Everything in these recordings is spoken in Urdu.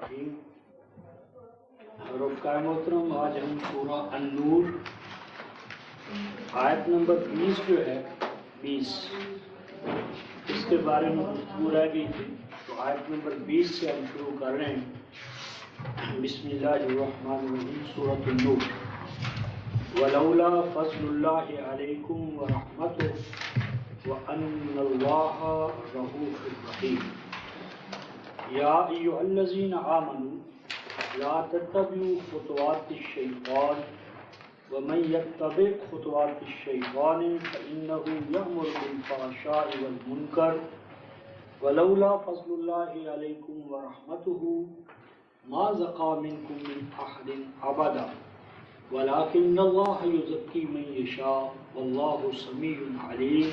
الرحیم۔ رفقائے محترم، آج ہم سورہ النور آیت نمبر 20 جو ہے 20 اس کے بارے میں گفتگو رہ گئی تھی، تو آیت نمبر 20 سے ہم شروع کر رہے ہیں۔ بسم اللہ الرحمن الرحیم، سورۃ النور۔ ولولا فضل اللہ علیکم ورحمتہ وان اللہ رؤوف رحیم۔ یا ایھا الذین آمنوا لا تتبعوا خطوات الشیطان ومن یتبع خطوات الشیطان فإنه یأمر بالفحشاء والمنکر ولولا فضل اللہ علیکم ورحمتہ ما زکا منکم من احد ابدا ولکن اللہ یزکی من یشاء واللہ سمیع علیم۔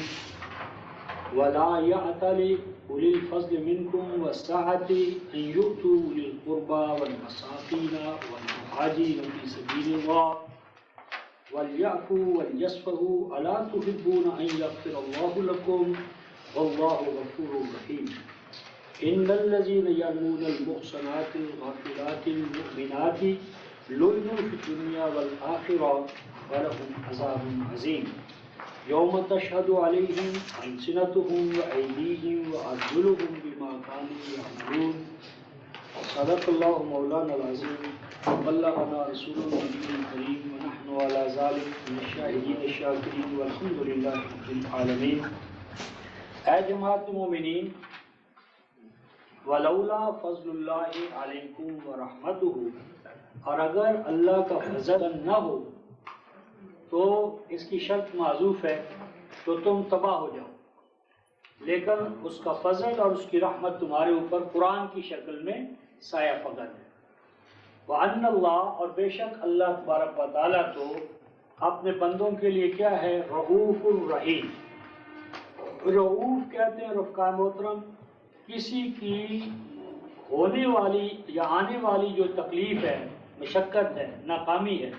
ولا یأتل أولي الفضل منكم والسعة أن يؤتوا أولي القربى والمساكين والمهاجرين في سبيل الله وليعفوا وليصفحوا ألا تحبون أن يغفر الله لكم والله غفور رحيم۔ إن الذين يرمون المحصنات الغافلات المؤمنات لعنوا في الدنيا والآخرة ولهم عذاب عظيم۔ یوم تشہد علیہم السنتہم وایدیہم وارجلہم بما کانوا یعملون۔ صدق اللہ مولانا العظیم وبلغنا رسول النبی الکریم ونحن علی ذلک من الشاہدین الشاکرین والحمد للہ رب العالمین۔ اے جماعت مومنین، ولولا فضل اللہ علیکم ورحمتہ، اور اگر اللہ کا فضل نہ ہو تو اس کی شرط معذوف ہے تو تم تباہ ہو جاؤ، لیکن اس کا فضل اور اس کی رحمت تمہارے اوپر قرآن کی شکل میں سایہ فگن ہے۔ وَأَنَّ اللَّهَ، اور بے شک اللہ تبارک و تعالیٰ تو اپنے بندوں کے لیے کیا ہے؟ رؤوف الرحیم۔ رؤوف کہتے ہیں رفقائے محترم کسی کی ہونے والی یا آنے والی جو تکلیف ہے، مشقت ہے، ناکامی ہے،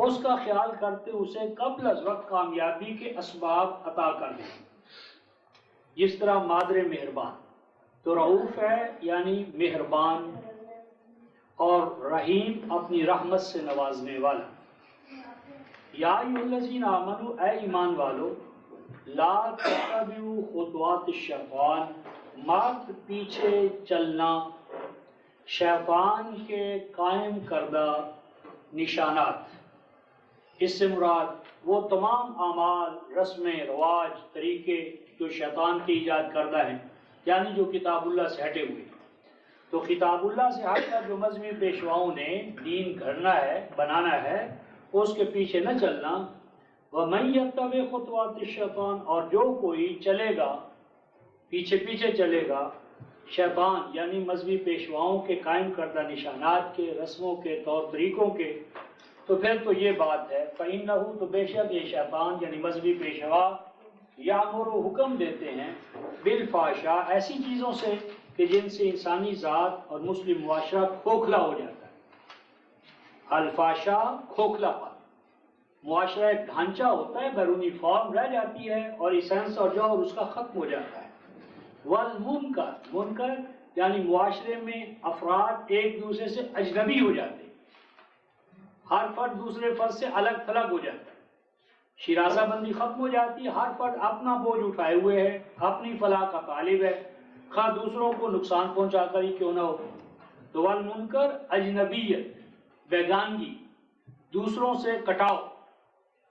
اس کا خیال کرتے اسے قبل از وقت کامیابی کے اسباب عطا کر دیں، جس طرح مادر مہربان۔ تو رؤوف ہے یعنی مہربان، اور رحیم اپنی رحمت سے نوازنے والا۔ یا ایھا الذین آمنوا، اے ایمان والو، لا تتبعوا خطوات الشیطان، مت پیچھے چلنا شیطان کے قائم کردہ نشانات۔ اس سے مراد وہ تمام اعمال، رسمیں، رواج، طریقے جو شیطان کے ایجاد کردہ ہیں، یعنی جو کتاب اللہ سے ہٹے ہوئے۔ تو کتاب اللہ سے ہٹ کر جو مذہبی پیشواؤں نے دین گھڑنا ہے، بنانا ہے، اس کے پیچھے نہ چلنا۔ وَمَن يَتَّبِعْ خُطُوَاتِ الشَّيْطَانِ، اور جو کوئی چلے گا، پیچھے پیچھے چلے گا شیطان یعنی مذہبی پیشواؤں کے قائم کردہ نشانات کے، رسموں کے، طور طریقوں کے، تو پھر تو یہ بات ہے فَإِنَّهُ، تو بے شک یہ شیطان یعنی مذہبی پیشوا یامر، حکم دیتے ہیں بالفحشاء، ایسی چیزوں سے کہ جن سے انسانی ذات اور مسلم معاشرہ کھوکھلا ہو جاتا ہے۔ الفحشاء کھوکھلا پن، معاشرہ ایک ڈھانچہ ہوتا ہے، بیرونی فارم رہ جاتی ہے اور ایسنس اور جوہر اس کا ختم ہو جاتا ہے۔ والمنکر، منکر یعنی معاشرے میں افراد ایک دوسرے سے اجنبی ہو جاتے ہیں، ہر فرد دوسرے فرد سے الگ تھلگ ہو جاتا ہے، شیرازہ بندی ختم ہو جاتی ہے، ہر فرد اپنا بوجھ اٹھائے ہوئے ہے، اپنی فلاح کا طالب ہے، خواہ دوسروں کو نقصان پہنچا کر ہی کیوں نہ ہو۔ تو والمنکر اجنبیت، بیگانگی، دوسروں سے کٹاؤ،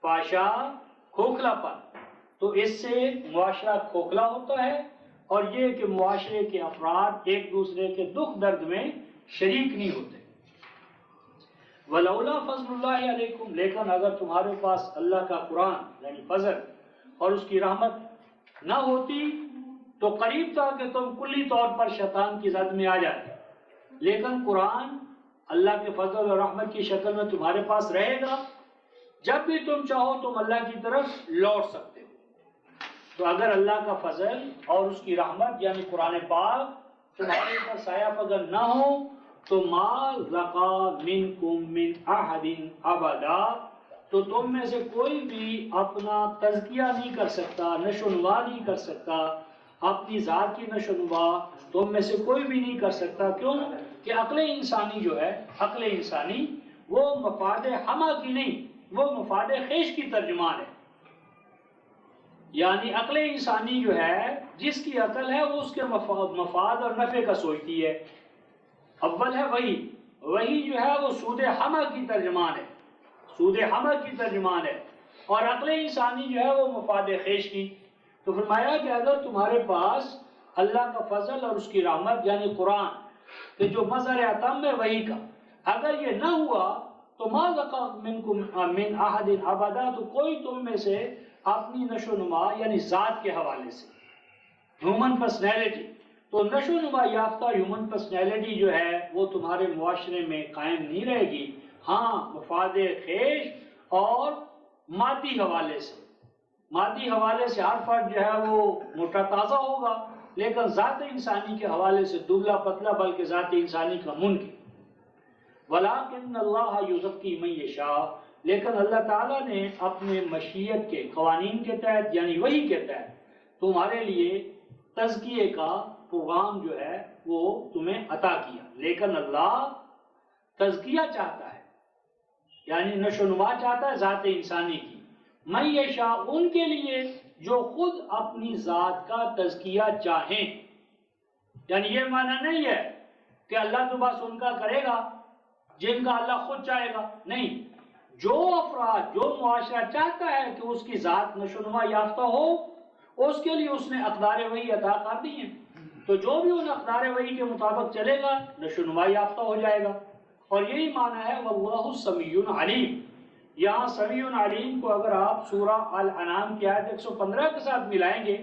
فحشاء کھوکھلا پن، تو اس سے معاشرہ کھوکھلا ہوتا ہے، اور یہ کہ معاشرے کے افراد ایک دوسرے کے دکھ درد میں شریک نہیں ہوتے۔ ولولا فضل اللہ علیکم، لیکن اگر تمہارے پاس اللہ کا قرآن یعنی فضل اور اس کی رحمت نہ ہوتی تو قریب تھا کہ تم کلی طور پر شیطان کی زد میں آ جاتے، لیکن قرآن اللہ کے فضل اور رحمت کی شکل میں تمہارے پاس رہے گا، جب بھی تم چاہو تم اللہ کی طرف لوٹ سکتے ہو۔ تو اگر اللہ کا فضل اور اس کی رحمت یعنی قرآن پاک تمہارے اوپر سایہ فگن نہ ہو تو ما زکا منکم من احد ابدا، تو تم میں سے کوئی بھی اپنا تزکیہ نہیں کر سکتا، نشوونما نہیں کر سکتا، اپنی ذات کی نشوونما تم میں سے کوئی بھی نہیں کر سکتا۔ کیوں؟ کہ عقل انسانی جو ہے، عقل انسانی وہ مفاد ہمہ کی نہیں، وہ مفاد خیش کی ترجمان ہے. یعنی عقل انسانی جو ہے، جس کی عقل ہے وہ اس کے مفاد اور نفع کا سوچتی ہے. اول ہے وہی جو ہے وہ سود ہمہ کی ترجمان ہے، سود ہمہ کی ترجمان ہے، اور عقل انسانی جو ہے وہ مفاد خیش کی. تو فرمایا کہ اگر تمہارے پاس اللہ کا فضل اور اس کی رحمت یعنی قرآن کہ جو مظہر اتم ہے وہی کا، اگر یہ نہ ہوا تو ما زکا منکم من احد ابدا، تو کوئی تم میں سے اپنی نشو نما یعنی ذات کے حوالے سے، ہیومن پرسنالٹی، تو نشو نما یافتہ ہیومن پرسنالٹی جو ہے وہ تمہارے معاشرے میں قائم نہیں رہے گی. ہاں مفاد خیش اور مادی حوالے سے، مادی حوالے سے ہر فرد جو ہے وہ موٹا تازہ ہوگا، لیکن ذات انسانی کے حوالے سے دبلا پتلا، بلکہ ذات انسانی کا منکر. وَلَٰكِنَّ اللَّهَ يُزَكِّي مَن يَشَاءُ، لیکن اللہ تعالیٰ نے اپنے مشیت کے قوانین کے تحت یعنی وحی کے تحت تمہارے لیے تزکیے کا پروگرام جو ہے وہ تمہیں عطا کیا. لیکن اللہ تزکیہ چاہتا ہے، یعنی نشو نما چاہتا ہے ذات انسانی کی. من یشاء، ان کے لیے جو خود اپنی ذات کا تزکیہ چاہیں. یعنی یہ معنی نہیں ہے کہ اللہ تو بس ان کا کرے گا جن کا اللہ خود چاہے گا، نہیں. جو افراد، جو معاشرہ چاہتا ہے کہ اس کی ذات نشو نما یافتہ ہو، اس کے لیے اس نے اقدار وحی عطا کر دی ہیں. تو جو بھی ان اقدار وحی کے مطابق چلے گا نشو نما یافتہ ہو جائے گا. اور یہی معنی ہے واللہ سمیع علیم. یہاں سمیع علیم کو اگر آپ سورہ الانعام کی آیت 115 کے ساتھ ملائیں گے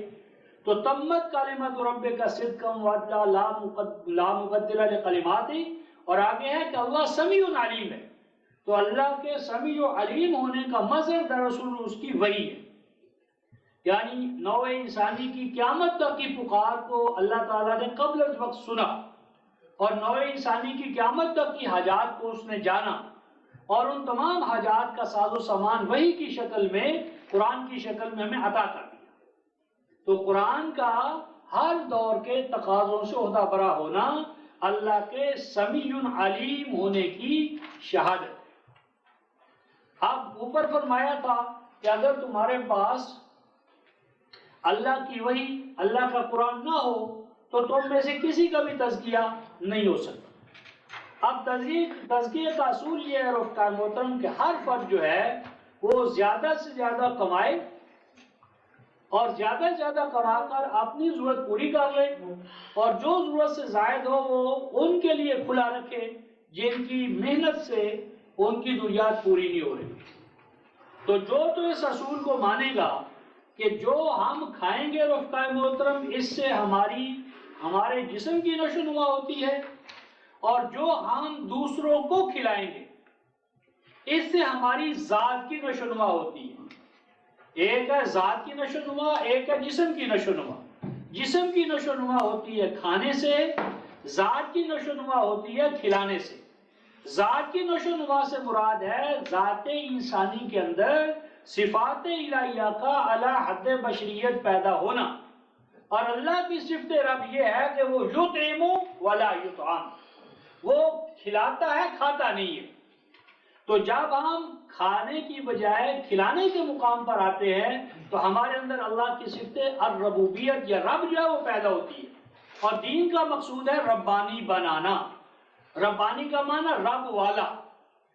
تو تمت کلمۃ ربک صدقا وعدلا لا مبدل لکلماتہ، اور آگے ہے کہ اللہ سمیع علیم ہے. تو اللہ کے سمیع علیم ہونے کا مظہر دراصل اس کی وحی ہے. یعنی نوع انسانی کی قیامت تک کی پکار کو اللہ تعالیٰ نے قبل از وقت سنا، اور نوع انسانی کی قیامت تک کی حاجات کو اس نے جانا، اور ان تمام حاجات کا ساز و سامان وحی کی شکل میں، قرآن کی شکل میں ہمیں عطا کر دیا. تو قرآن کا ہر دور کے تقاضوں سے عہدہ برا ہونا اللہ کے سمیع علیم ہونے کی شہادت. اب اوپر فرمایا تھا کہ اگر تمہارے پاس اللہ کی وحی، اللہ کا قرآن نہ ہو تو تم میں سے کسی کا بھی تزکیہ نہیں ہو سکتا. اب تزکیہ کا اصول یہ ہے رفقائے محترم کہ ہر فرد جو ہے وہ زیادہ سے زیادہ کمائے، اور زیادہ سے زیادہ کما کر اپنی ضرورت پوری کر لے، اور جو ضرورت سے زائد ہو وہ ان کے لیے کھلا رکھے جن کی محنت سے ان کی ضروریات پوری نہیں ہو رہی. تو جو تو اس اصول کو مانے گا کہ جو ہم کھائیں گے رفقائے محترم اس سے ہمارے جسم کی نشو نما ہوتی ہے، اور جو ہم دوسروں کو کھلائیں گے اس سے ہماری ذات کی نشو نما ہوتی ہے. ایک ہے ذات کی نشو نما، ایک ہے جسم کی نشو نما. جسم کی نشو نما ہوتی ہے کھانے سے، ذات کی نشو نما ہوتی ہے کھلانے سے. ذات کی نشو نما سے مراد ہے ذات انسانی کے اندر صفات الہیہ کا اعلی حد بشریت پیدا ہونا. اور اللہ کی صفت رب یہ ہے کہ وہ یطعم ولا یطعم، وہ کھلاتا ہے کھاتا نہیں ہے. تو جب ہم کھانے کی بجائے کھلانے کے مقام پر آتے ہیں تو ہمارے اندر اللہ کی صفت الربوبیت یا رب جو ہے وہ پیدا ہوتی ہے. اور دین کا مقصود ہے ربانی بنانا. ربانی کا معنی رب والا،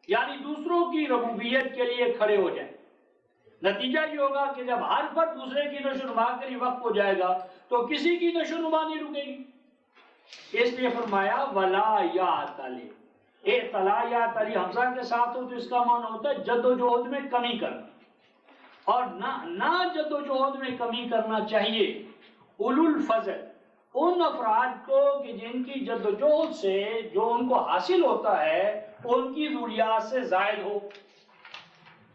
یعنی دوسروں کی ربوبیت کے لیے کھڑے ہو جائیں. نتیجہ یہ ہوگا کہ جب ہر فرد دوسرے کی نشو نما کے لیے وقف ہو جائے گا تو کسی کی نشو نما نہیں رکے گی. اس لیے فرمایا ولا یعتلی. اعتلا یا تلی حمزہ کے ساتھ ہو تو اس کا معنی ہوتا ہے جد و جہد میں کمی کرنا، اور نہ جد و جہد میں کمی کرنا چاہیے اولو الفضل، ان افراد کو کہ جن کی جد و جہد سے جو ان کو حاصل ہوتا ہے ان کی ضروریات سے زائد ہو.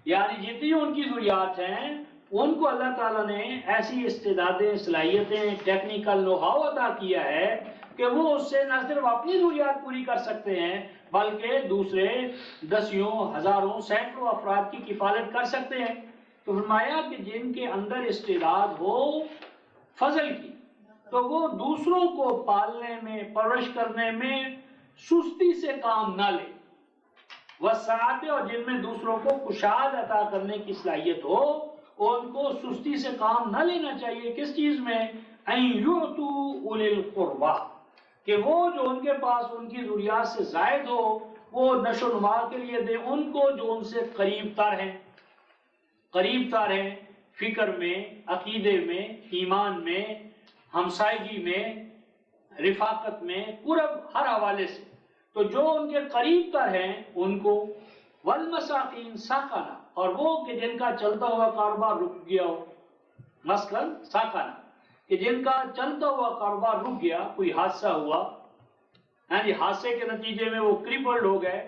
یعنی جتنی ان کی ضروریات ہیں ان کو اللہ تعالیٰ نے ایسی استعدادیں، صلاحیتیں، ٹیکنیکل نو ہاؤ عطا کیا ہے کہ وہ اس سے نہ صرف اپنی ضروریات پوری کر سکتے ہیں بلکہ دوسرے دسیوں، ہزاروں، سینکڑوں افراد کی کفالت کر سکتے ہیں. تو فرمایا کہ جن کے اندر استعداد ہو فضل کی تو وہ دوسروں کو پالنے میں، پرورش کرنے میں، سستی سے کام نہ لے، وسعت، اور جن میں دوسروں کو کشاد عطا کرنے کی صلاحیت ہو، ان کو سستی سے کام نہ لینا چاہیے۔ کس چیز میں؟ ان یعطوا اولی القربی، کہ وہ جو ان کے پاس ان کی ضروریات سے زائد ہو وہ نشو و نما کے لیے دیں ان کو جو ان سے قریب تر ہیں، فکر میں، عقیدے میں، ایمان میں، ہمسائیگی میں، رفاقت میں، قرب، ہر حوالے سے۔ تو جو ان کے قریب تر ہیں ان کو، والمساکین ساکانہ، اور وہ کہ جن کا چلتا ہوا کاروبار رک گیا ہو، مثلاً ساکانہ، کہ جن کا چلتا ہوا کاروبار رک گیا، کوئی حادثہ ہوا، یعنی حادثے کے نتیجے میں وہ کرپلڈ ہو گئے،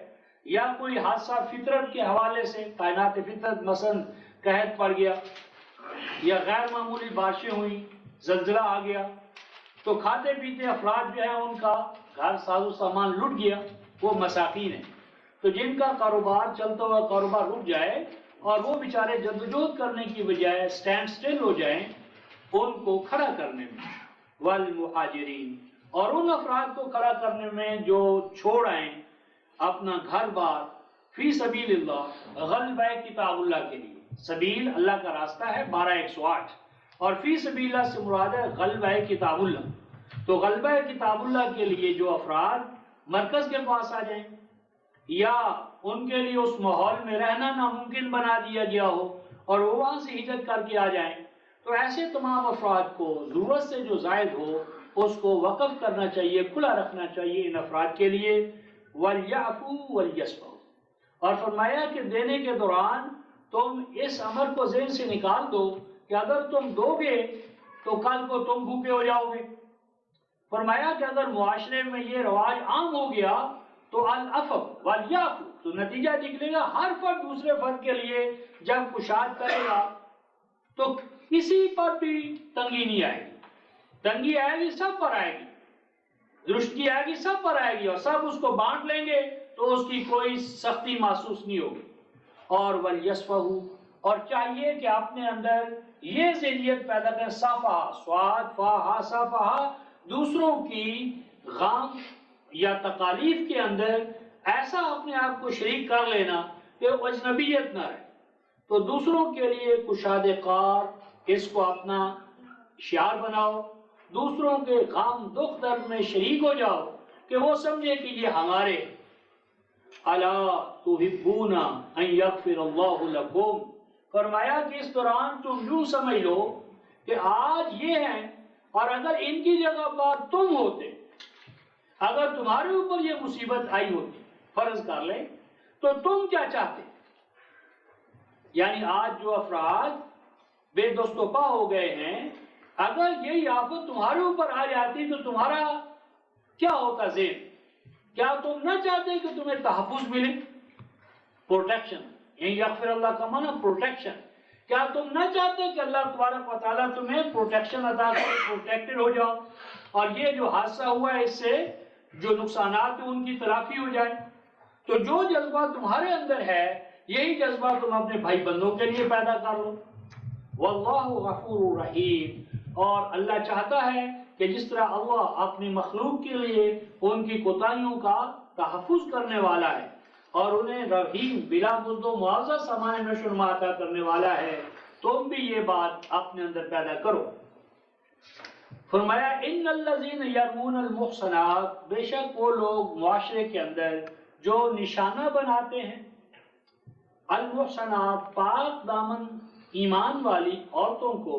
یا کوئی حادثہ فطرت کے حوالے سے، کائنات فطرت مثلاً قحط پڑ گیا، یا غیر معمولی بارشیں ہوئیں، زلزلہ آ گیا، تو کھاتے پیتے افراد جو ہیں ان کا گھر ساز و سامان لٹ گیا، وہ مساکین ہیں۔ تو جن کا کاروبار، چلتا ہوا کاروبار رک جائے اور وہ بیچارے جدوجہد کرنے کی بجائے سٹینڈ سٹل ہو جائیں، ان کو کھڑا کرنے میں، والمہاجرین، اور ان افراد کو کھڑا کرنے میں جو چھوڑ آئیں اپنا گھر بار، فی سبیل اللہ، غلبہ کتاب اللہ کے لیے۔ سبیل اللہ کا راستہ ہے 12:108، اور فی سبیل اللہ سے مراد ہے غلبہ کتاب اللہ۔ تو غلبہ کتاب اللہ کے لیے جو افراد مرکز کے پاس آ جائیں، یا ان کے لیے اس ماحول میں رہنا ناممکن بنا دیا گیا ہو اور وہ وہاں سے ہجرت کر کے آ جائیں، تو ایسے تمام افراد کو ضرورت سے جو زائد ہو اس کو وقف کرنا چاہیے، کھلا رکھنا چاہیے ان افراد کے لیے۔ وَلْيَعْفُوا وَلْيَصْفَحُوا، اور فرمایا کہ دینے کے دوران تم اس امر کو ذہن سے نکال دو کہ اگر تم دو گے تو کل کو تم بھوکے ہو جاؤ گے۔ فرمایا کہ اگر معاشرے میں یہ رواج عام ہو گیا تو العفو والیعفو، تو نتیجہ نکلے گا ہر فرد دوسرے فرد کے لیے جب کشاد کرے گا تو کسی پر بھی تنگی نہیں آئے گی، تنگی آئے گی سب پر آئے گی، رشدگی آئے گی سب پر آئے گی، اور سب اس کو بانٹ لیں گے تو اس کی کوئی سختی محسوس نہیں ہوگی۔ اور ولیصفحوا، اور چاہیے کہ اپنے اندر یہ ذہنیت پیدا کریں، صفحہ، صاد فا صفحہ، دوسروں کی غم یا تکالیف کے اندر ایسا اپنے آپ کو شریک کر لینا کہ وہ اجنبیت نہ رہے۔ تو دوسروں کے لیے کشاد کار، اس کو اپنا شعار بناؤ، دوسروں کے غم دکھ درد میں شریک ہو جاؤ کہ وہ سمجھے کہ یہ ہمارے۔ الا تحبون ان یغفر اللہ لکم، فرمایا کہ اس دوران تم یوں سمجھ لو کہ آج یہ ہیں اور اگر ان کی جگہ پر تم ہوتے، اگر تمہارے اوپر یہ مصیبت آئی ہوتی، فرض کر لیں، تو تم کیا چاہتے؟ یعنی آج جو افراد بے دست و پا ہو گئے ہیں، اگر یہی آفت تمہارے اوپر آ جاتی تو تمہارا کیا ہوتا ذہن؟ کیا تم نہ چاہتے کہ تمہیں تحفظ ملے، پروٹیکشن؟ یہی یغفر اللہ کا معنی پروٹیکشن۔ کیا تم نہ چاہتے کہ اللہ تبارک و تعالیٰ تمہیں پروٹیکشن عطا کرے، پروٹیکٹڈ ہو جاؤ، اور یہ جو حادثہ ہوا ہے اس سے جو نقصانات ہیں ان کی تلافی ہو جائے؟ تو جو جذبہ تمہارے اندر ہے یہی جذبہ تم اپنے بھائی بندوں کے لیے پیدا کر لو۔ واللہ غفور رحیم، اور اللہ چاہتا ہے کہ جس طرح اللہ اپنی مخلوق کے لیے ان کی کوتاہیوں کا تحفظ کرنے والا ہے اور انہیں رحیم، بلا بزد و معاوضہ سامان نشو و نما عطا کرنے والا ہے، تم بھی یہ بات اپنے اندر پیدا کرو۔ فرمایا ان الذین یرمون المحصنات، بے شک وہ لوگ معاشرے کے اندر جو نشانہ بناتے ہیں المحصنات، پاک دامن ایمان والی عورتوں کو،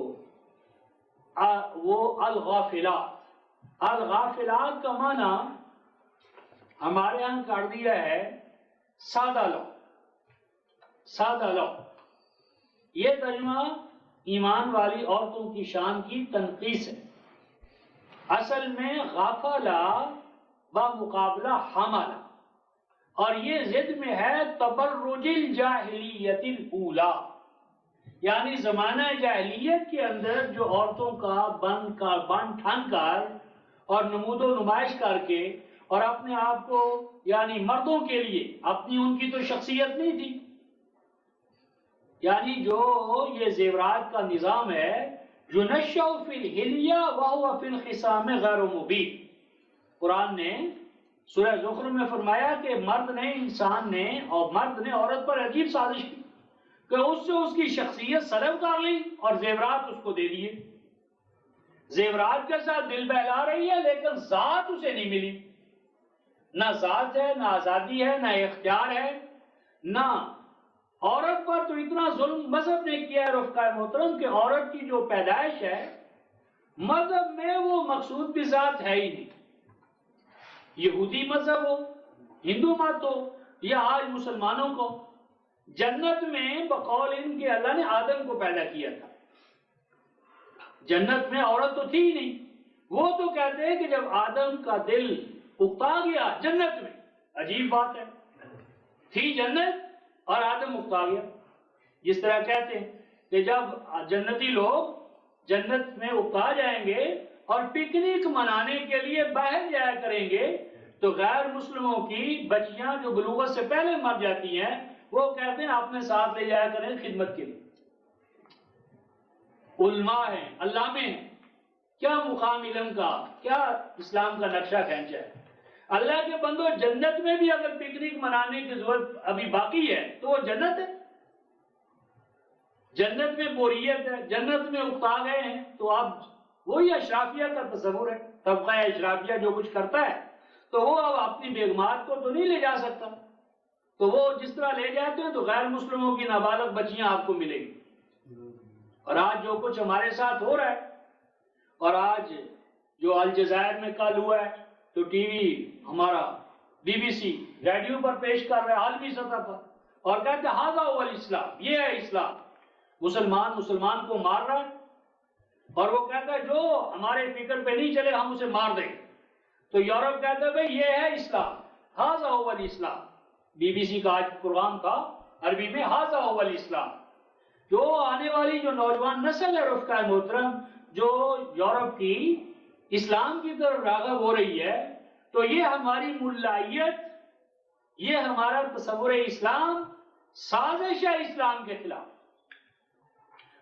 وہ الغافلات، الغافلات کا معنی ہمارے ہاں کر دیا ہے سادہ لو، سادہ لو، یہ ترجمہ ایمان والی عورتوں کی شان کی تنقیص ہے۔ اصل میں غافلہ بمقابلہ حملہ، اور یہ ضد میں ہے تبرج الجاہلیت الاولی، یعنی زمانہ جاہلیت کے اندر جو عورتوں کا بن ٹھن کر اور نمود و نمائش کر کے اور اپنے آپ کو، یعنی مردوں کے لیے اپنی، ان کی تو شخصیت نہیں تھی، یعنی جو یہ زیورات کا نظام ہے، يُنَشَّأُ فِي الْحِلْيَةِ وَهُوَ فِي الْخِصَامِ غَيْرُ مُبِينٍ، قرآن نے سورہ زخرف میں فرمایا کہ مرد نے انسان نے اور مرد نے عورت پر عجیب سازش کی کہ اس سے اس کی شخصیت سلب کر لی اور زیورات اس کو دے دیے. زیورات کے ساتھ دل بہلا رہی ہے لیکن ذات اسے نہیں ملی. نہ ذات ہے، نہ آزادی ہے، نہ اختیار ہے، نہ عورت پر تو اتنا ظلم مذہب نے کیا ہے رفقا محترم کہ عورت کی جو پیدائش ہے مذہب میں وہ مقصود بھی ذات ہے ہی نہیں. یہودی مذہب ہو، ہندو مت ہو یا آج مسلمانوں کو، جنت میں بقول ان کے اللہ نے آدم کو پیدا کیا تھا. جنت میں عورت تو تھی ہی نہیں. وہ تو کہتے ہیں کہ جب آدم کا دل اکتا گیا جنت میں، عجیب بات ہے، تھی جنت اور آدم اکتا گیا. جس طرح کہتے ہیں کہ جب جنتی لوگ جنت میں اکتا جائیں گے اور پکنک منانے کے لیے باہر جایا کریں گے تو غیر مسلموں کی بچیاں جو بلوغت سے پہلے مر جاتی ہیں وہ کہتے ہیں اپنے ساتھ لے جایا کریں خدمت کے لیے. علماء ہیں، علامے ہیں، کیا مقام علم کا، کیا اسلام کا نقشہ کھینچا ہے. اللہ کے بندو، جنت میں بھی اگر پکنک منانے کی ضرورت ابھی باقی ہے تو وہ جنت ہے. جنت میں بوریت ہے، جنت میں اکتا گئے ہیں تو اب وہی اشرافیہ کا تصور ہے. طبقہ اشرافیہ جو کچھ کرتا ہے تو وہ اب اپنی بیگمات کو تو نہیں لے جا سکتا، تو وہ جس طرح لے جاتے ہیں تو غیر مسلموں کی نابالغ بچیاں آپ کو ملیں گی. اور آج جو کچھ ہمارے ساتھ ہو رہا ہے، اور آج جو الجزائر میں کل ہوا ہے تو ٹی وی ہمارا BBC ریڈیو پر پیش کر رہا ہے عالمی سطح پر اور کہتے ہیں ھذا ھو الاسلام، یہ ہے اسلام. مسلمان کو مار رہا ہے اور وہ کہتا ہے جو ہمارے فکر پہ نہیں چلے ہم اسے مار دیں. تو یورپ کہتا ہے بھئی یہ ہے اسلام، ھذا ھو الاسلام. BBC کا آج پروگرام تھا عربی میں، ھذا ھو الاسلام. جو آنے والی جو نوجوان نسل ہے رفقا محترم، جو یورپ کی اسلام کی طرف راغب ہو رہی ہے، تو یہ ہماری ملائیت، یہ ہمارا تصور اسلام سازش ہے اسلام کے خلاف.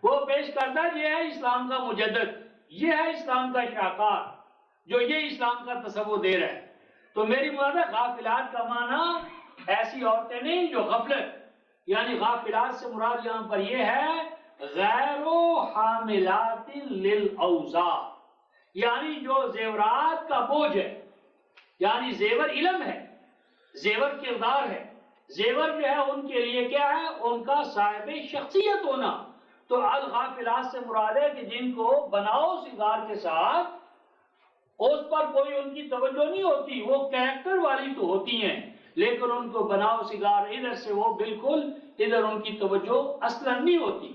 وہ پیش کرتا ہے یہ ہے اسلام کا مجدد، یہ ہے اسلام کا شاہکار جو یہ اسلام کا تصور دے رہا ہے. تو میری مراد ہے غافلات کا معنی ایسی عورتیں نہیں جو غفلت، یعنی غافلات سے مراد یہاں پر یہ ہے غیر حاملات للاوزار، یعنی جو زیورات کا بوجھ ہے. یعنی زیور علم ہے، زیور کردار ہے، زیور جو ہے ان کے لیے کیا ہے، ان کا صاحب شخصیت ہونا. تو الغافلات سے مراد ہے کہ جن کو بناؤ سنگار کے ساتھ اس پر کوئی ان کی توجہ نہیں ہوتی، وہ کریکٹر والی تو ہوتی ہیں لیکن ان کو بناؤ سنگار ادھر سے وہ بالکل ادھر ان کی توجہ اصلا نہیں ہوتی.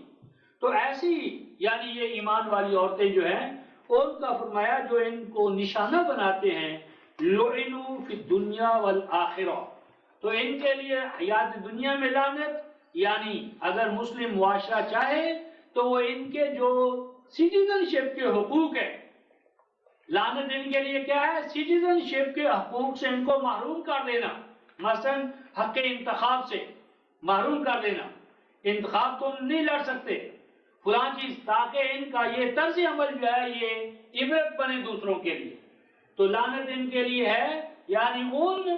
تو ایسی یعنی یہ ایمان والی عورتیں جو ہیں ان کا فرمایا جو ان کو نشانہ بناتے ہیں لعنوا فی الدنیا والآخرہ، تو ان کے لیے حیات دنیا میں لعنت، یعنی اگر مسلم معاشرہ چاہے تو وہ ان کے جو سٹیزن شپ کے حقوق ہیں، لعنت ان کے لیے کیا ہے، سٹیزن شپ کے حقوق سے ان کو محروم کر دینا. مثلا حق انتخاب سے محروم کر دینا، انتخاب تو نہیں لڑ سکتے فلاں چیز، تاکہ ان کا یہ طرز عمل جو ہے یہ عبرت بنے دوسروں کے لیے. تو لعنت ان کے لیے ہے، یعنی ان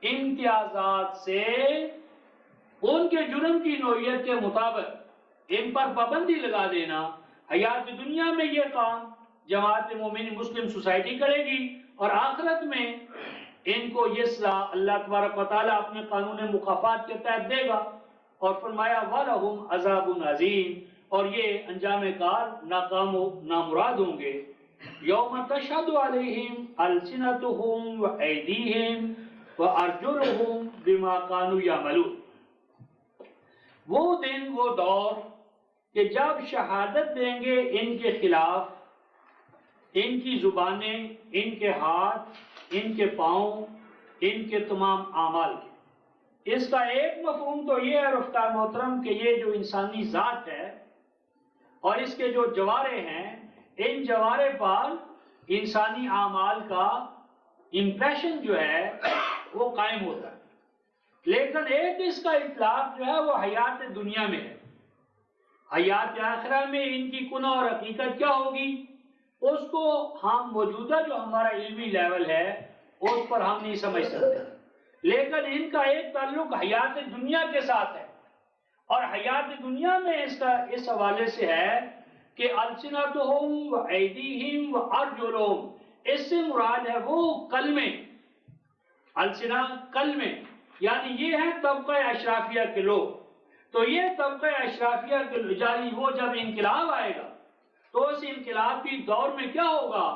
امتیازات سے ان کے جرم کی نوعیت کے مطابق ان پر پابندی لگا دینا. حیات دنیا میں یہ کام جماعت مومن مسلم سوسائٹی کرے گی اور آخرت میں ان کو یہ صلاح اللہ تبارک و تعالیٰ اپنے قانون مکافات کے تحت دے گا. اور فرمایا وَلَهُمْ عَذَابٌ عَظِيمٌ، اور یہ انجام کار ناکام و نامراد ہوں گے. یوم تشہد علیہم السنتہم وایدیہم وارجلہم بما کانوا یعملون. وہ دن، وہ دور کہ جب شہادت دیں گے ان کے خلاف ان کی زبانیں، ان کے ہاتھ، ان کے پاؤں، ان کے تمام اعمال کے. اس کا ایک مفہوم تو یہ ہے رفقا محترم کہ یہ جو انسانی ذات ہے اور اس کے جو جوارے ہیں، ان جوارے پر انسانی اعمال کا امپریشن جو ہے وہ قائم ہوتا ہے. لیکن ایک اس کا اطلاق جو ہے وہ حیات دنیا میں ہے. حیات آخرہ میں ان کی کنہ اور حقیقت کیا ہوگی اس کو ہم موجودہ جو ہمارا علمی لیول ہے اس پر ہم نہیں سمجھ سکتے، لیکن ان کا ایک تعلق حیات دنیا کے ساتھ ہے، اور حیات دنیا میں اس حوالے سے ہے کہ السنتہم و ایدیہم و ارجلہم، اس سے مراد ہے وہ کلمے، السنہ کلمے، یعنی یہ ہیں طبقہ اشرافیہ کے لوگ. تو یہ طبقہ اشرافیہ کے یعنی وہ جب انقلاب آئے گا تو اس انقلابی دور میں کیا ہوگا،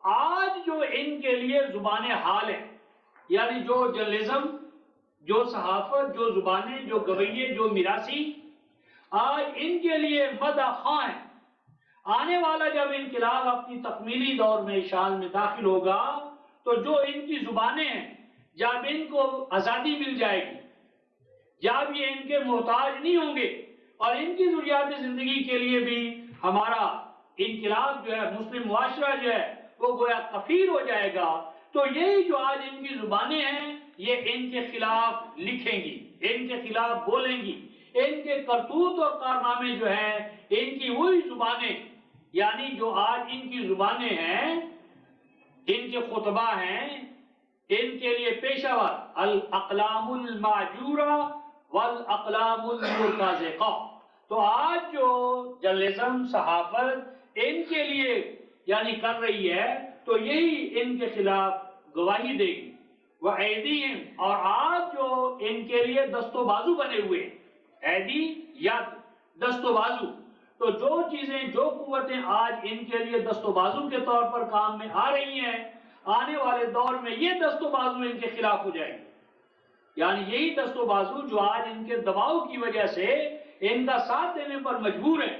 آج جو ان کے لیے زبان حال ہے، یعنی جو جرنلزم، جو صحافت، جو زبانیں، جو گویے، جو میراثی، آج ان کے لیے مدح خواں ہے. آنے والا جب انقلاب اپنی تکمیلی دور میں شان میں داخل ہوگا تو جو ان کی زبانیں ہیں، جب ان کو آزادی مل جائے گی، جب یہ ان کے محتاج نہیں ہوں گے اور ان کی ضروریات زندگی کے لیے بھی ہمارا انقلاب جو ہے، مسلم معاشرہ جو ہے وہ گویا کفیل ہو جائے گا، تو یہی جو آج ان کی زبانیں ہیں یہ ان کے خلاف لکھیں گی، ان کے خلاف بولیں گی. ان کے کرتوت اور کارنامے جو ہیں ان کی وہی زبانیں، یعنی جو آج ان کی زبانیں ہیں، ان کے خطبہ ہیں، ان کے لیے پیشہ ور الاقلام المعجورہ والاقلام المرتزقہ. تو آج جو جرنلزم، صحافت ان کے لیے یعنی کر رہی ہے تو یہی ان کے خلاف گواہی دے گی. وہ ایدیہم، اور آج جو ان کے لیے دست و بازو بنے ہوئے، ایدی یا دست و بازو، تو جو چیزیں، جو قوتیں آج ان کے لیے دست و بازو کے طور پر کام میں آ رہی ہیں، آنے والے دور میں یہ دست و بازو ان کے خلاف ہو جائیں گے. یعنی یہی دست و بازو جو آج ان کے دباؤ کی وجہ سے ان کا ساتھ دینے پر مجبور ہیں،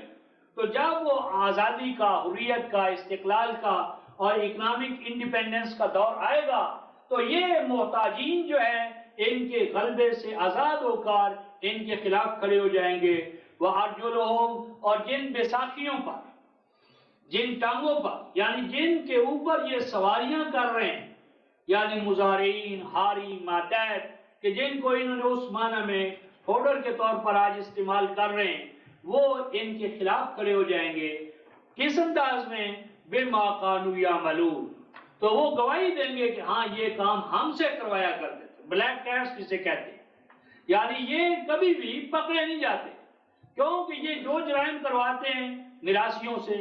تو جب وہ آزادی کا، حریت کا، استقلال کا اور اکنامک انڈیپینڈنس کا دور آئے گا تو یہ محتاجین جو ہیں ان کے غلبے سے آزاد ہو کر ان کے خلاف کھڑے ہو جائیں گے. وہ ارجلہم، اور جن بیساکھیوں پر، جن ٹانگوں پر، یعنی جن کے اوپر یہ سواریاں کر رہے ہیں، یعنی مزارعین، ہاری، ماتحت، کہ جن کو انہوں نے اس معنی میں فوڈر کے طور پر آج استعمال کر رہے ہیں، وہ ان کے خلاف کھڑے ہو جائیں گے. کس انداز میں؟ بما کانوا یعملون، تو وہ گواہی دیں گے کہ ہاں یہ کام ہم سے کروایا کرتے تھے. بلیک کیٹس جسے کہتے ہیں، یعنی یہ کبھی بھی پکڑے نہیں جاتے، کیونکہ یہ جو جرائم کرواتے ہیں میراثیوں سے،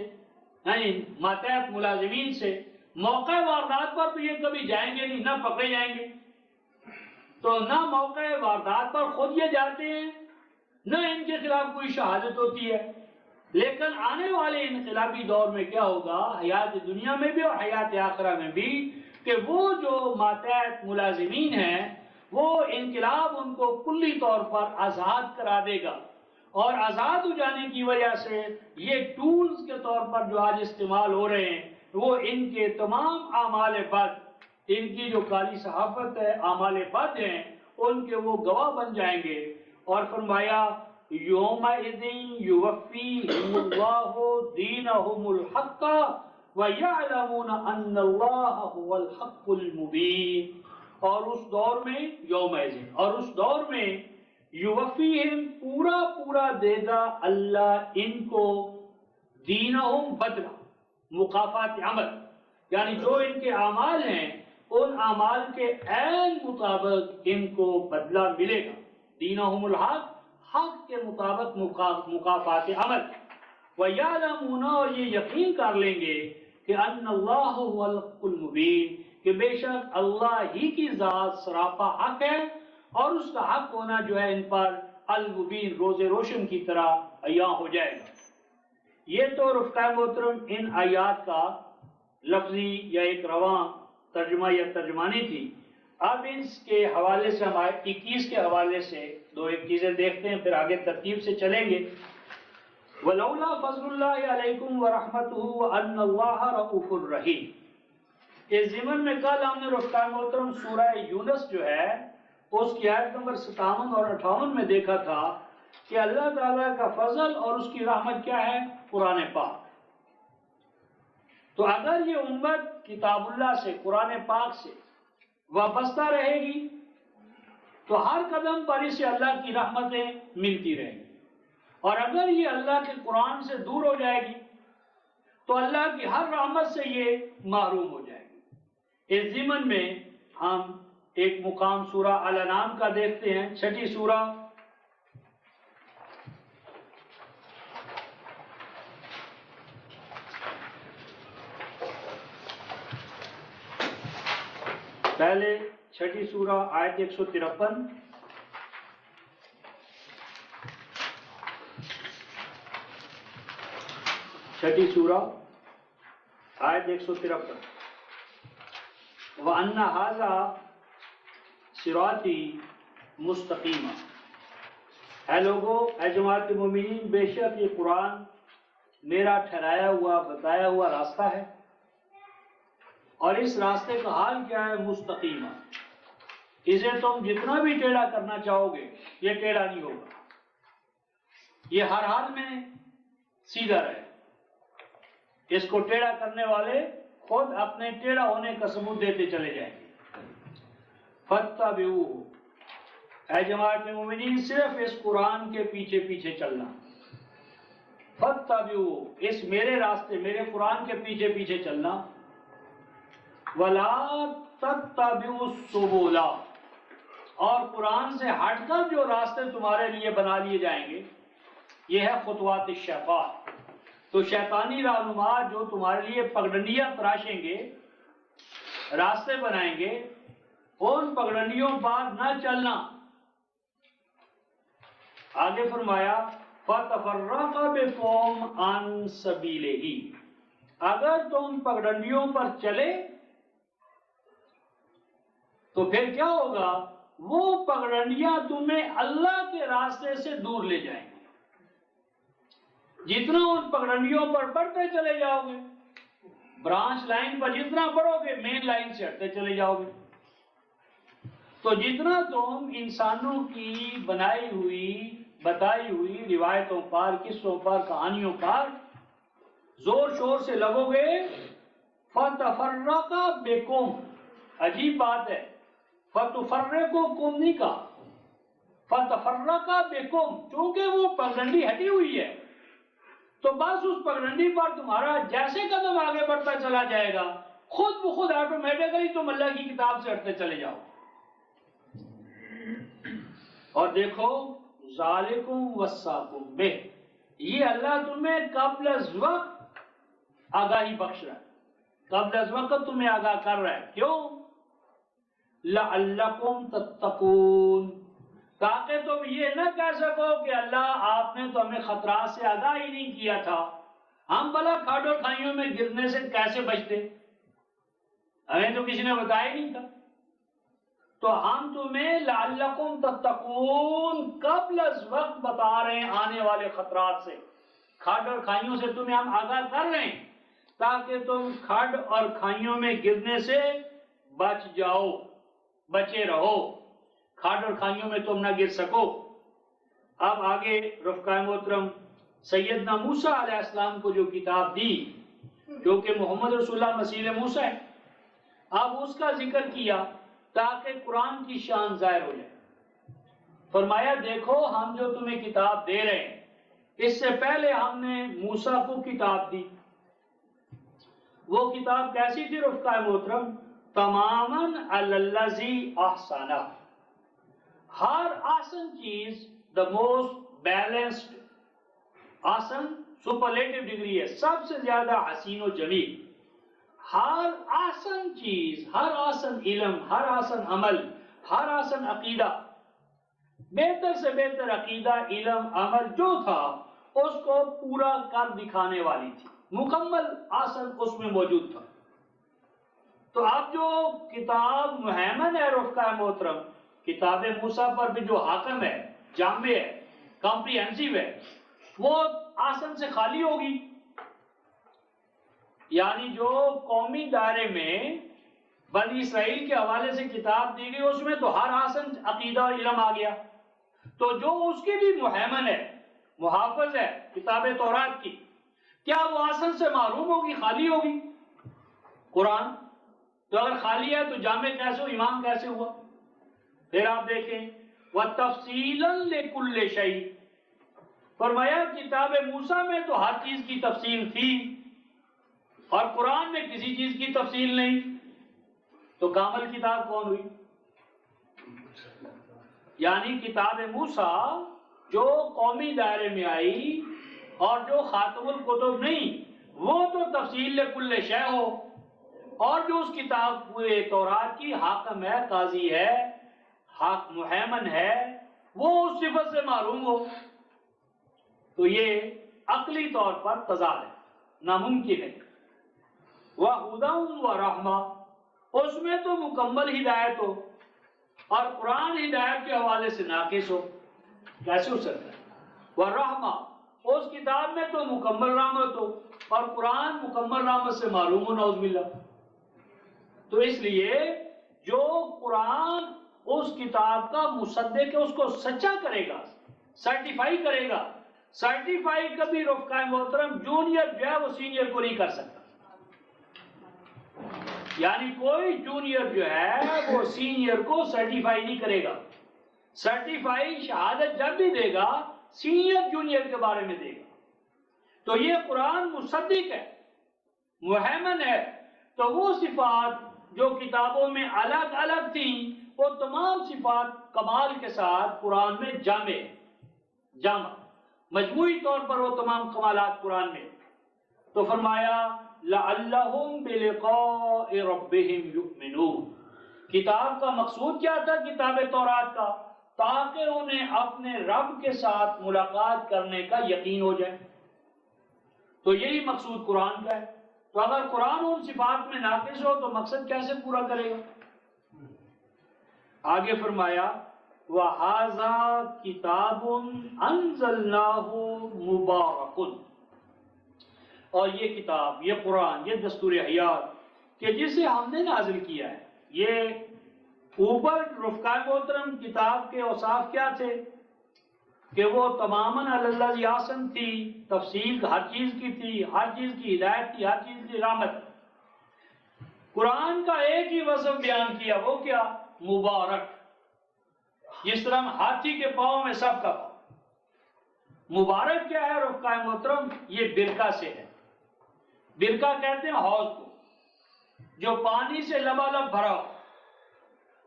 یعنی ماتحت ملازمین سے، موقع واردات پر تو یہ کبھی جائیں گے نہیں، نہ پکڑے جائیں گے. تو نہ موقع واردات پر خود یہ جاتے ہیں، نہ ان کے خلاف کوئی شہادت ہوتی ہے. لیکن آنے والے انقلابی دور میں کیا ہوگا، حیات دنیا میں بھی اور حیات آخرہ میں بھی، کہ وہ جو ماتحت ملازمین ہیں وہ انقلاب ان کو کلی طور پر آزاد کرا دے گا، اور آزاد ہو جانے کی وجہ سے یہ ٹولز کے طور پر جو آج استعمال ہو رہے ہیں وہ ان کے تمام اعمال بد، ان کی جو کالی صحافت ہے، اعمال بد ہیں، ان کے وہ گواہ بن جائیں گے. اور فرمایا یومئذ یوفیہم اللہ دینہم الحق ویعلمون ان اللہ هو الحق المبین. اور اس دور میں یومئذ، اور اس دور میں یوفیہم، پورا پورا دے گا اللہ ان کو، دینہم بدلہ، مکافات عمل، یعنی جو ان کے اعمال ہیں ان اعمال کے عین مطابق ان کو بدلہ ملے گا. دینہم الحق، حق کے مطابق مکافات عمل. وَيَعْلَمُونَ، اور یہ یقین کر لیں گے کہ ان اللہ هو الحق المبین، کہ بے شک اللہ ہی کی ذات سراپا حق ہے، اور اس کا حق ہونا جو ہے ان پر المبین، روز روشن کی طرح عیاں ہو جائے گا. یہ تو رفقائے محترم ان آیات کا لفظی یا ایک رواں ترجمہ یا ترجمانی تھی. اب اس کے حوالے سے ہمارے 21 کے حوالے سے دو ایک چیزیں دیکھتے ہیں، پھر آگے ترتیب سے چلیں گے. وَلَوْلَا فَضْلُ اللَّهِ عَلَيْكُمْ وَرَحْمَتُهُ وَأَنَّ اللَّهَ رَءُوفٌ رَحِيمٌ. اس ضمن میں کل ہم نے رفقائے محترم سورہ یونس جو ہے اس کی آیت نمبر 57 اور 58 میں دیکھا تھا کہ اللہ تعالیٰ کا فضل اور اس کی رحمت کیا ہے؟ قرآن پاک. تو اگر یہ امت کتاب اللہ سے، قرآن پاک سے وابستہ رہے گی تو ہر قدم پر اسے اللہ کی رحمتیں ملتی رہیں گی، اور اگر یہ اللہ کے قرآن سے دور ہو جائے گی تو اللہ کی ہر رحمت سے یہ محروم ہو جائے گی. اس ضمن میں ہم ایک مقام سورہ الانعام کا دیکھتے ہیں، 6 سورہ، پہلے 6 سورہ آیت 153، چھٹی سورہ آیت 153، وَأَنَّ هَذَا صِرَاطِي مُسْتَقِیمًا، اے لوگو، اے جماعت مومنین، بے شک یہ قرآن میرا ٹھہرایا ہوا بتایا ہوا راستہ ہے، اور اس راستے کا حال کیا ہے؟ مستقیمہ، اسے تم جتنا بھی ٹیڑھا کرنا چاہو گے یہ ٹیڑھا نہیں ہوگا، یہ ہر حال میں سیدھا رہے۔ اس کو ٹیڑھا کرنے والے خود اپنے ٹیڑھا ہونے کا ثبوت دیتے چلے جائیں گے۔ فَاتَّبِعُوهُ، اے جماعت مومنین، صرف اس قرآن کے پیچھے پیچھے چلنا۔ فَاتَّبِعُوهُ، اس میرے راستے، میرے قرآن کے پیچھے پیچھے چلنا۔ وَلَا تَتَّبِعُوا السُّبُلَ، اور قرآن سے ہٹ کر جو راستے تمہارے لیے بنا لیے جائیں گے، یہ ہے خطوات الشیطان، تو شیطانی رہنما جو تمہارے لیے پگڈنڈیاں تراشیں گے، راستے بنائیں گے، ان پگڈنڈیوں پر نہ چلنا۔ آگے فرمایا فَتَفَرَّقَ بِكُمْ عَنْ سَبِيلِهِ، اگر تم پگڈنڈیوں پر چلے تو پھر کیا ہوگا؟ وہ پگڈنڈیاں تمہیں اللہ کے راستے سے دور لے جائیں گے۔ جتنا ان پگڈنڈیوں پر بڑھتے چلے جاؤ گے، برانچ لائن پر جتنا بڑھو گے، مین لائن سے ہٹتے چلے جاؤ گے۔ تو جتنا تم انسانوں کی بنائی ہوئی بتائی ہوئی روایتوں پر، قصوں پر، کہانیوں پر زور شور سے لگو گے، فَتَفَرَّقَ بِكُمْ، عجیب بات ہے، فَتُفَرِّقُكُمْ نہیں کہا، فَتَفَرَّقَ بِكُمْ، چونکہ وہ پگڈنڈی ہٹی ہوئی ہے تو بس اس پگڈنڈی پر تمہارا جیسے قدم آگے بڑھتا چلا جائے گا، خود بخود آٹومیٹکلی تم اللہ کی کتاب سے ہٹتے چلے جاؤ۔ اور دیکھو، ذالکم وصاکم بہ، یہ اللہ تمہیں قبل از وقت آگاہی بخش رہا ہے، قبل از وقت تمہیں آگاہ کر رہا ہے۔ کیوں؟ لعلکم تتقون، تاکہ تم یہ نہ کہہ سکو کہ اللہ آپ نے تو ہمیں خطرات سے آگاہ ہی نہیں کیا تھا، ہم بھلا کھاڈوں کھائیوں میں گرنے سے کیسے بچتے، ہمیں تو کسی نے بتایا ہی نہیں تھا۔ تو ہم تمہیں لعلکم تتقون قبل از وقت بتا رہے ہیں آنے والے خطرات سے، کھاڈ اور کھائیوں سے تمہیں ہم آگاہ کر رہے ہیں تاکہ تم کھاڈ اور کھائیوں میں گرنے سے بچ جاؤ، بچے رہو، کھاڈ اور کھائیوں میں تم نہ گر سکو۔ اب آگے رفقائے محترم، سیدنا موسیٰ علیہ السلام کو جو کتاب دی، جو کہ محمد رسول اللہ مسیح موسیٰ ہے، اب اس کا ذکر کیا تاکہ قرآن کی شان ظاہر ہو جائے۔ فرمایا دیکھو، ہم جو تمہیں کتاب دے رہے ہیں، اس سے پہلے ہم نے موسیٰ کو کتاب دی۔ وہ کتاب کیسی تھی رفقائے محترم؟ تماماً علی الذی احسنہ، ہر آسن چیز، دا موسٹ بیلنسڈ، آسن سپرلیٹو ڈگری ہے، سب سے زیادہ حسین و جمیل، ہر آسن چیز، ہر آسن علم، ہر آسن عمل، ہر آسن عقیدہ، بہتر سے بہتر عقیدہ، علم، عمل جو تھا اس کو پورا کر دکھانے والی تھی، مکمل آسن اس میں موجود تھا۔ تو اب جو کتاب مہیمن ہے رفقائے محترم، کتاب موسیٰ پر بھی جو حاکم ہے، جامع ہے، کمپریہنسو ہے، وہ آسن سے خالی ہوگی، یعنی جو قومی دائرے میں بنی اسرائیل کے حوالے سے کتاب دی گئی، اس میں تو ہر آسن عقیدہ اور علم آ گیا، تو جو اس کی بھی مہیمن ہے، محافظ ہے کتاب تورات کی، کیا وہ آسن سے محروم ہوگی، خالی ہوگی؟ قرآن تو اگر خالی ہے تو جامع کیسے ہو، امام کیسے ہوا؟ پھر آپ دیکھیں وَتَفْصِيلًا لِكُلِّ شَيْءٍ، فرمایا کتاب موسیٰ میں تو ہر چیز کی تفصیل تھی، اور قرآن میں کسی چیز کی تفصیل نہیں۔ تو کامل کتاب کون ہوئی؟ یعنی کتاب موسیٰ جو قومی دائرے میں آئی اور جو خاتم الکتب نہیں، وہ تو تفصیل لکل شے ہو، اور جو اس کتاب پورے تورات کی حاکم ہے، قاضی ہے، حق محیمن ہے، وہ اس صفت سے معروم ہو، تو یہ عقلی طور پر تضاد ہے، ناممکن ہے۔ وَهُدًى وَرَحْمَةً، اس میں تو مکمل ہدایت ہو اور قرآن ہدایت کے حوالے سے ناقص ہو، کیسے ہو سکتا ہے؟ وَرَحْمَةً، اس کتاب میں تو مکمل رحمت ہو اور قرآن مکمل رحمت سے معروم ہو، نعوذ باللہ۔ تو اس لیے جو قرآن اس کتاب کا مصدق ہے، اس کو سچا کرے گا، سرٹیفائی کرے گا۔ سرٹیفائی کبھی رفقائے محترم جونیئر جو ہے وہ سینئر کو نہیں کر سکتا، یعنی کوئی جونیئر جو ہے وہ سینئر کو سرٹیفائی نہیں کرے گا۔ سرٹیفائی شہادت جب بھی دے گا سینئر جونیئر کے بارے میں دے گا۔ تو یہ قرآن مصدق ہے، محیمن ہے، تو وہ صفات جو کتابوں میں الگ الگ تھیں وہ تمام صفات کمال کے ساتھ قرآن میں جامع مجموعی طور پر وہ تمام کمالات قرآن میں۔ تو فرمایا لَعَلَّهُمْ بِلِقَاءِ رَبِّهِمْ يُؤْمِنُونَ، کتاب کا مقصود کیا تھا کتاب تورات کا؟ تاکہ انہیں اپنے رب کے ساتھ ملاقات کرنے کا یقین ہو جائے۔ تو یہی مقصود قرآن کا ہے۔ تو اگر قرآن ان صفات میں ناقص ہو تو مقصد کیسے پورا کرے گا؟ آگے فرمایا وَهَذَا كِتَابٌ أَنزَلْنَاهُ مُبَارَكٌ، اور یہ کتاب، یہ قرآن، یہ دستور حیات کہ جسے ہم نے نازل کیا ہے، یہ اوپر رفقائے محترم کتاب کے اوصاف کیا تھے کہ وہ تماماً اللہ یاسن تھی، تفصیل ہر چیز کی تھی، ہر چیز کی ہدایت تھی، ہر چیز کی رحمت۔ قرآن کا ایک ہی وصف بیان کیا، وہ کیا؟ مبارک، جس طرح ہاتھی کے پاؤں میں سب کا پاؤں۔ مبارک کیا ہے رفقائے محترم؟ یہ برکہ سے ہے۔ برکہ کہتے ہیں حوض کو جو پانی سے لبالب بھرا ہو۔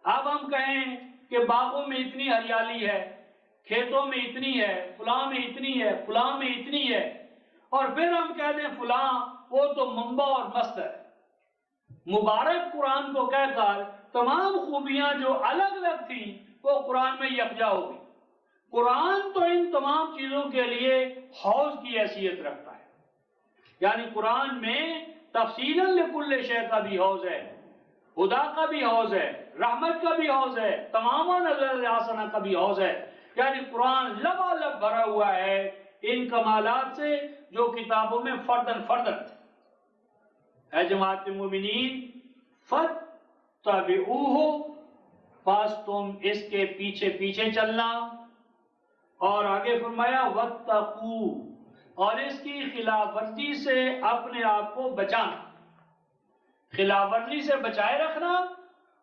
اب ہم کہیں کہ باغوں میں اتنی ہریالی ہے، کھیتوں میں اتنی ہے، فلاں میں اتنی ہے، فلاں میں اتنی ہے، اور پھر ہم کہہ دیں فلاں وہ تو منبع اور مصدر ہے۔ مبارک قرآن کو کہہ کر تمام خوبیاں جو الگ الگ تھیں وہ قرآن میں یکجا ہو گئی۔ قرآن تو ان تمام چیزوں کے لیے حوض کی حیثیت رکھتا ہے، یعنی قرآن میں تفصیلاً لکل شے کا بھی حوض ہے، خدا کا بھی حوض ہے، رحمت کا بھی حوض ہے، تمام اللہ کا بھی حوض ہے، یعنی قرآن لبالب بھرا ہوا ہے ان کمالات سے جو کتابوں میں فردن اے جماعت مومنین فَاتَّبِعُوهُ، پس تم اس کے پیچھے پیچھے چلنا، اور آگے فرمایا وَاتَّقُوا، اور اس کی خلاف ورزی سے اپنے آپ کو بچانا، خلاف ورزی سے بچائے رکھنا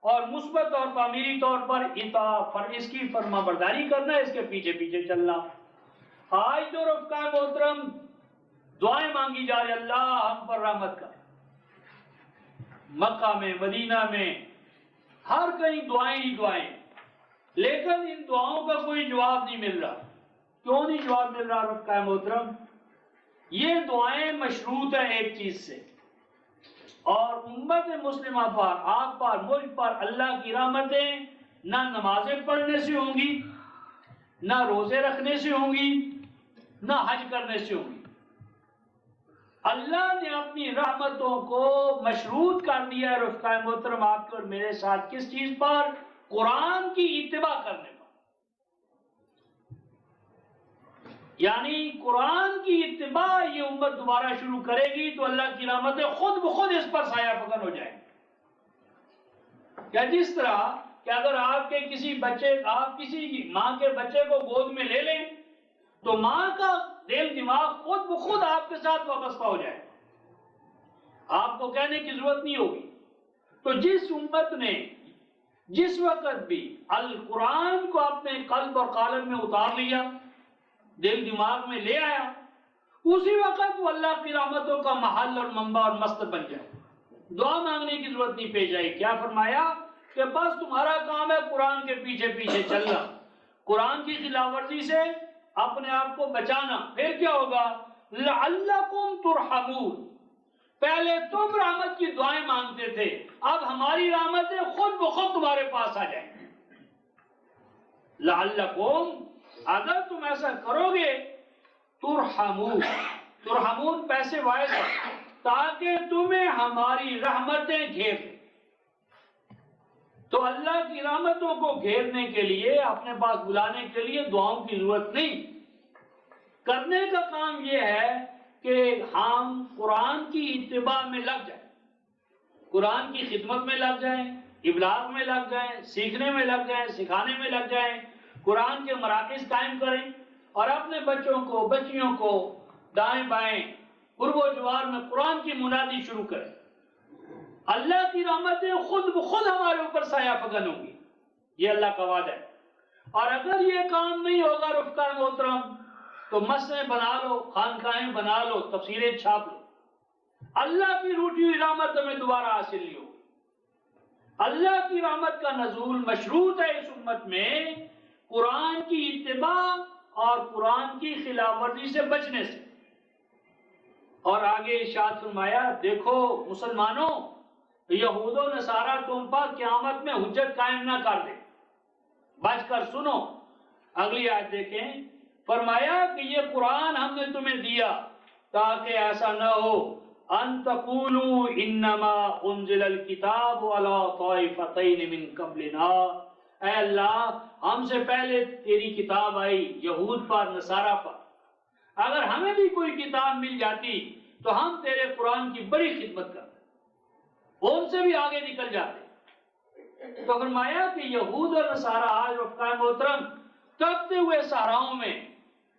اور مثبت اور تعمیری طور پر اطاعت، اس کی فرما برداری کرنا، اس کے پیچھے پیچھے چلنا۔ آج جو رفقائے محترم دعائیں مانگی جا رہی، اللہ ہم پر رحمت کر، مکہ میں، مدینہ میں، ہر کہیں دعائیں ہی دعائیں، لیکن ان دعاؤں کا کوئی جواب نہیں مل رہا۔ کیوں نہیں جواب مل رہا رفقائے محترم؟ یہ دعائیں مشروط ہیں ایک چیز سے، اور امت مسلمہ پر، آپ پر، ملک پر اللہ کی رحمتیں نہ نمازیں پڑھنے سے ہوں گی، نہ روزے رکھنے سے ہوں گی، نہ حج کرنے سے ہوں گی۔ اللہ نے اپنی رحمتوں کو مشروط کر دیا ہے رفقائے محترم آپ کے اور میرے ساتھ، کس چیز پر؟ قرآن کی اتباع کرنے پر۔ یعنی قرآن کی اتباع یہ امت دوبارہ شروع کرے گی تو اللہ کی رحمتیں خود بخود اس پر سایہ فکن ہو جائیں گی۔ یا جس طرح کہ اگر آپ کے کسی بچے، آپ کسی ماں کے بچے کو گود میں لے لیں تو ماں کا دل دماغ خود بخود آپ کے ساتھ وابستہ ہو جائے، آپ کو کہنے کی ضرورت نہیں ہوگی۔ تو جس امت نے جس وقت بھی القرآن کو اپنے قلب اور قالب میں اتار لیا، دل دماغ میں لے آیا، اسی وقت وہ اللہ کی رحمتوں کا محل اور منبع اور مصدر بن جائے۔ دعا مانگنے کی ضرورت نہیں پیش آئی. کیا فرمایا کہ بس تمہارا کام ہے قرآن کے پیچھے پیچھے چلنا، قرآن کی خلاف ورزی سے اپنے آپ کو بچانا. پھر کیا ہوگا؟ لعلکم ترحمون. پہلے تم رحمت کی دعائیں مانگتے تھے، اب ہماری رحمتیں خود بخود تمہارے پاس آ جائیں. لعلکم، اگر تم ایسا کرو گے، ترحمون، ترحمون پیسے وائس ہے، تاکہ تمہیں ہماری رحمتیں گھیر لیں. تو اللہ کی رحمتوں کو گھیرنے کے لیے، اپنے پاس بلانے کے لیے دعاؤں کی ضرورت نہیں. کرنے کا کام یہ ہے کہ ہم قرآن کی اتباع میں لگ جائیں، قرآن کی خدمت میں لگ جائیں، ابلاغ میں لگ جائیں، سیکھنے میں لگ جائیں، سکھانے میں لگ جائیں، قرآن کے مراکز قائم کریں اور اپنے بچوں کو، بچیوں کو دائیں بائیں قرب و جوار میں قرآن کی منادی شروع کریں. اللہ کی رحمتیں خود بخود ہمارے اوپر سایہ فگن ہوں گی، یہ اللہ کا وعدہ ہے. اور اگر یہ کام نہیں ہوگا رفقا محترم، تو مسجدیں بنا لو، خانقاہیں بنا لو، تفسیریں چھاپ لو، اللہ کی روٹی ہوئی رحمت ہمیں دوبارہ حاصل نہیں ہوگی. اللہ کی رحمت کا نزول مشروط ہے اس امت میں قرآن کی اتباع اور قرآن کی خلاف ورزی سے بچنے سے. اور آگے ارشاد فرمایا، دیکھو مسلمانوں، یہود و نصارہ تم پر قیامت میں حجت قائم نہ کر دے، بچ کر سنو. اگلی آیت دیکھیں، فرمایا کہ یہ قرآن ہم نے تمہیں دیا تاکہ ایسا نہ ہو ان تقولوا انما انزل الکتاب علی طائفتین من قبلنا. اے اللہ، ہم سے پہلے تیری کتاب آئی یہود پر، نصارہ پر، اگر ہمیں بھی کوئی کتاب مل جاتی تو ہم تیرے قرآن کی بڑی خدمت کرتے، ان سے بھی آگے نکل جاتے. تو فرمایا کہ یہود اور نصارہ آج رفقا محترم تپتے ہوئے صحراؤں میں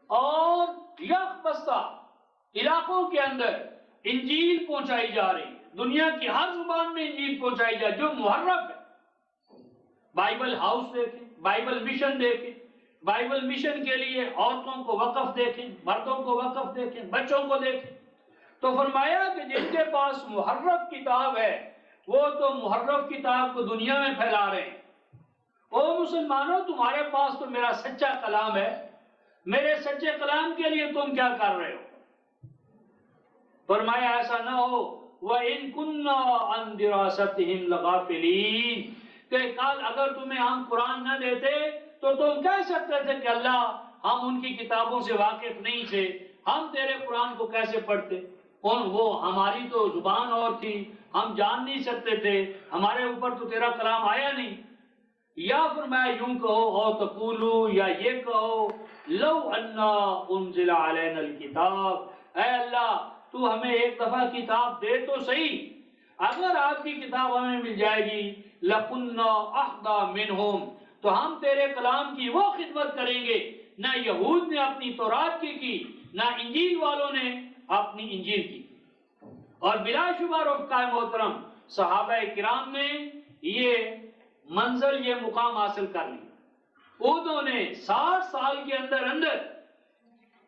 اور یخ بستہ علاقوں کے اندر انجیل پہنچائی جا رہی ہے. دنیا کی ہر زبان میں انجیل پہنچائی جا جو محرف ہے. بائبل ہاؤس دیکھیں، بائبل مشن دیکھیں، بائبل مشن کے لیے عورتوں کو وقف دیکھیں، مردوں کو وقف دیکھیں، بچوں کو دیکھیں. تو فرمایا کہ جن کے پاس محرف کتاب ہے وہ تو محرف کتاب کو دنیا میں پھیلا رہے ہیں. او مسلمانوں، تمہارے پاس تو میرا سچا کلام ہے، میرے سچے کلام کے لیے تم کیا کر رہے ہو؟ فرمایا ایسا نہ ہو وَإِن كُنَّا عَن دِرَاسَتِهِمْ لَغَافِلِينَ، کہ کل اگر تمہیں ہم قرآن نہ دیتے تو تم کہہ سکتے تھے کہ اللہ ہم ان کی کتابوں سے واقف نہیں تھے، ہم تیرے قرآن کو کیسے پڑھتے؟ اور وہ ہماری تو زبان اور تھی، ہم جان نہیں سکتے تھے، ہمارے اوپر تو تیرا کلام آیا نہیں. یا فرمایا یوں کہو او تقولو، یا یہ کہو لو انا انزل علینا الکتاب، اے اللہ تو ہمیں ایک دفعہ کتاب دے تو صحیح، اگر آپ کی کتاب ہمیں مل جائے گی لَكُنَّا أَحْدَى مِنْهُمْ، تو ہم تیرے کلام کی وہ خدمت کریں گے نہ یہود نے اپنی تورات کی نہ انجیل والوں نے اپنی انجیل کی. اور بلا شبہ رفقا محترم صحابہ کرام نے یہ منزل، یہ مقام حاصل کر لی. انہوں نے 60 سال کے اندر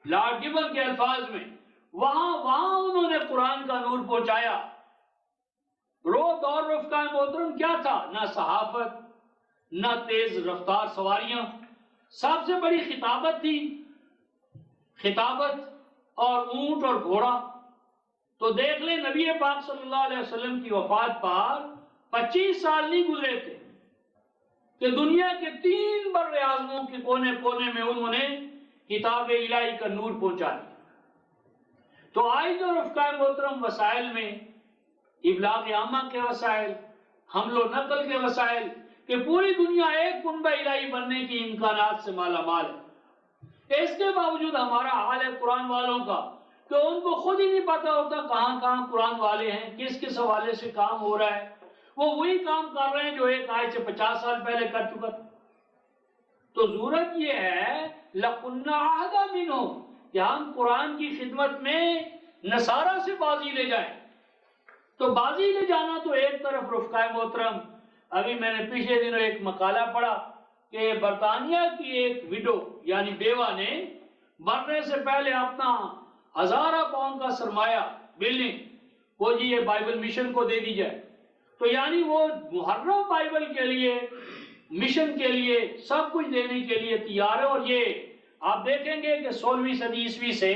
لارڈ گبن کے الفاظ میں وہاں انہوں نے قرآن کا نور پہنچایا. دور رفقا محترم کیا تھا؟ نہ صحافت، نہ تیز رفتار سواریاں، سب سے بڑی خطابت تھی، خطابت اور اونٹ اور گھوڑا. تو دیکھ لیں نبی پاک صلی اللہ علیہ وسلم کی وفات پر 25 سال نہیں گزرے تھے کہ دنیا کے 3 بر اعظموں کے کونے کونے میں انہوں نے کتاب الہی کا نور پہنچا دیا. تو آج جو رفقا محترم وسائل میں ابلاغ عامہ کے وسائل، حمل و نقل کے وسائل، کہ پوری دنیا ایک کنبہ الہی بننے کی امکانات سے مالا مال ہے. اس کے باوجود ہمارا حال ہے قرآن والوں کا کہ ان کو خود ہی نہیں پتا ہوتا کہاں کہاں قرآن والے ہیں، کس کس حوالے سے کام ہو رہا ہے. وہ وہی کام کر رہے ہیں جو ایک آیت سے 50 سال پہلے کر چکا تھا. تو ضرورت یہ ہے لَكُنَّا أَحْدَى مِنْهُمْ کہ ہم قرآن کی خدمت میں نصارہ سے بازی لے جائیں. تو بازی لے جانا تو ایک طرف رفقا محترم، ابھی میں نے پچھلے دنوں ایک مقالہ پڑھا کہ برطانیہ کی ایک وڈو یعنی بیوہ نے مرنے سے پہلے اپنا 1000 پاؤنڈ کا سرمایہ بلڈنگ وہ جی یہ بائبل مشن کو دے دی جائے. تو یعنی وہ محرم بائبل کے لیے، مشن کے لیے، سب کچھ دینے کے لیے تیار ہے. اور یہ آپ دیکھیں گے کہ 16ویں صدی عیسوی سے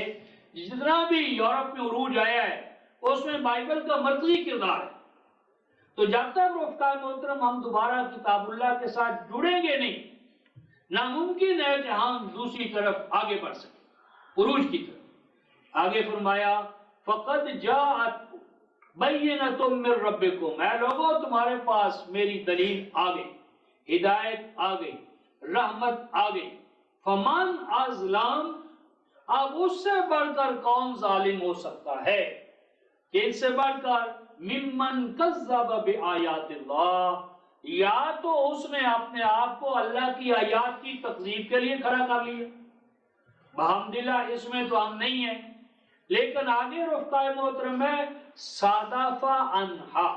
جتنا بھی یورپ میں عروج آیا ہے اس میں بائبل کا مرکزی کردار ہے. تو جب تک رفقاء محترم ہم دوبارہ کتاب اللہ کے ساتھ جڑیں گے نہیں، ناممکن ہے کہ ہم دوسری طرف آگے بڑھ سکیں، عروج کی طرف. آگے فرمایا فقد جاءت بینۃ من ربکم، اے لوگوں تمہارے پاس میری دلیل آ گئی، ہدایت آ گئی، رحمت آ گئی. فمن اظلم، اب اس سے بڑھ کر کون ظالم ہو سکتا ہے کہ اس سے بڑھ کر ممن کذب بآیات اللہ، یا تو اس نے اپنے آپ کو اللہ کی آیات کی تکذیب کے لیے کھڑا کر لیا. بحمدللہ اس میں تو ہم نہیں ہیں. لیکن آگے رفقاء محترم ہے صادف عنہا،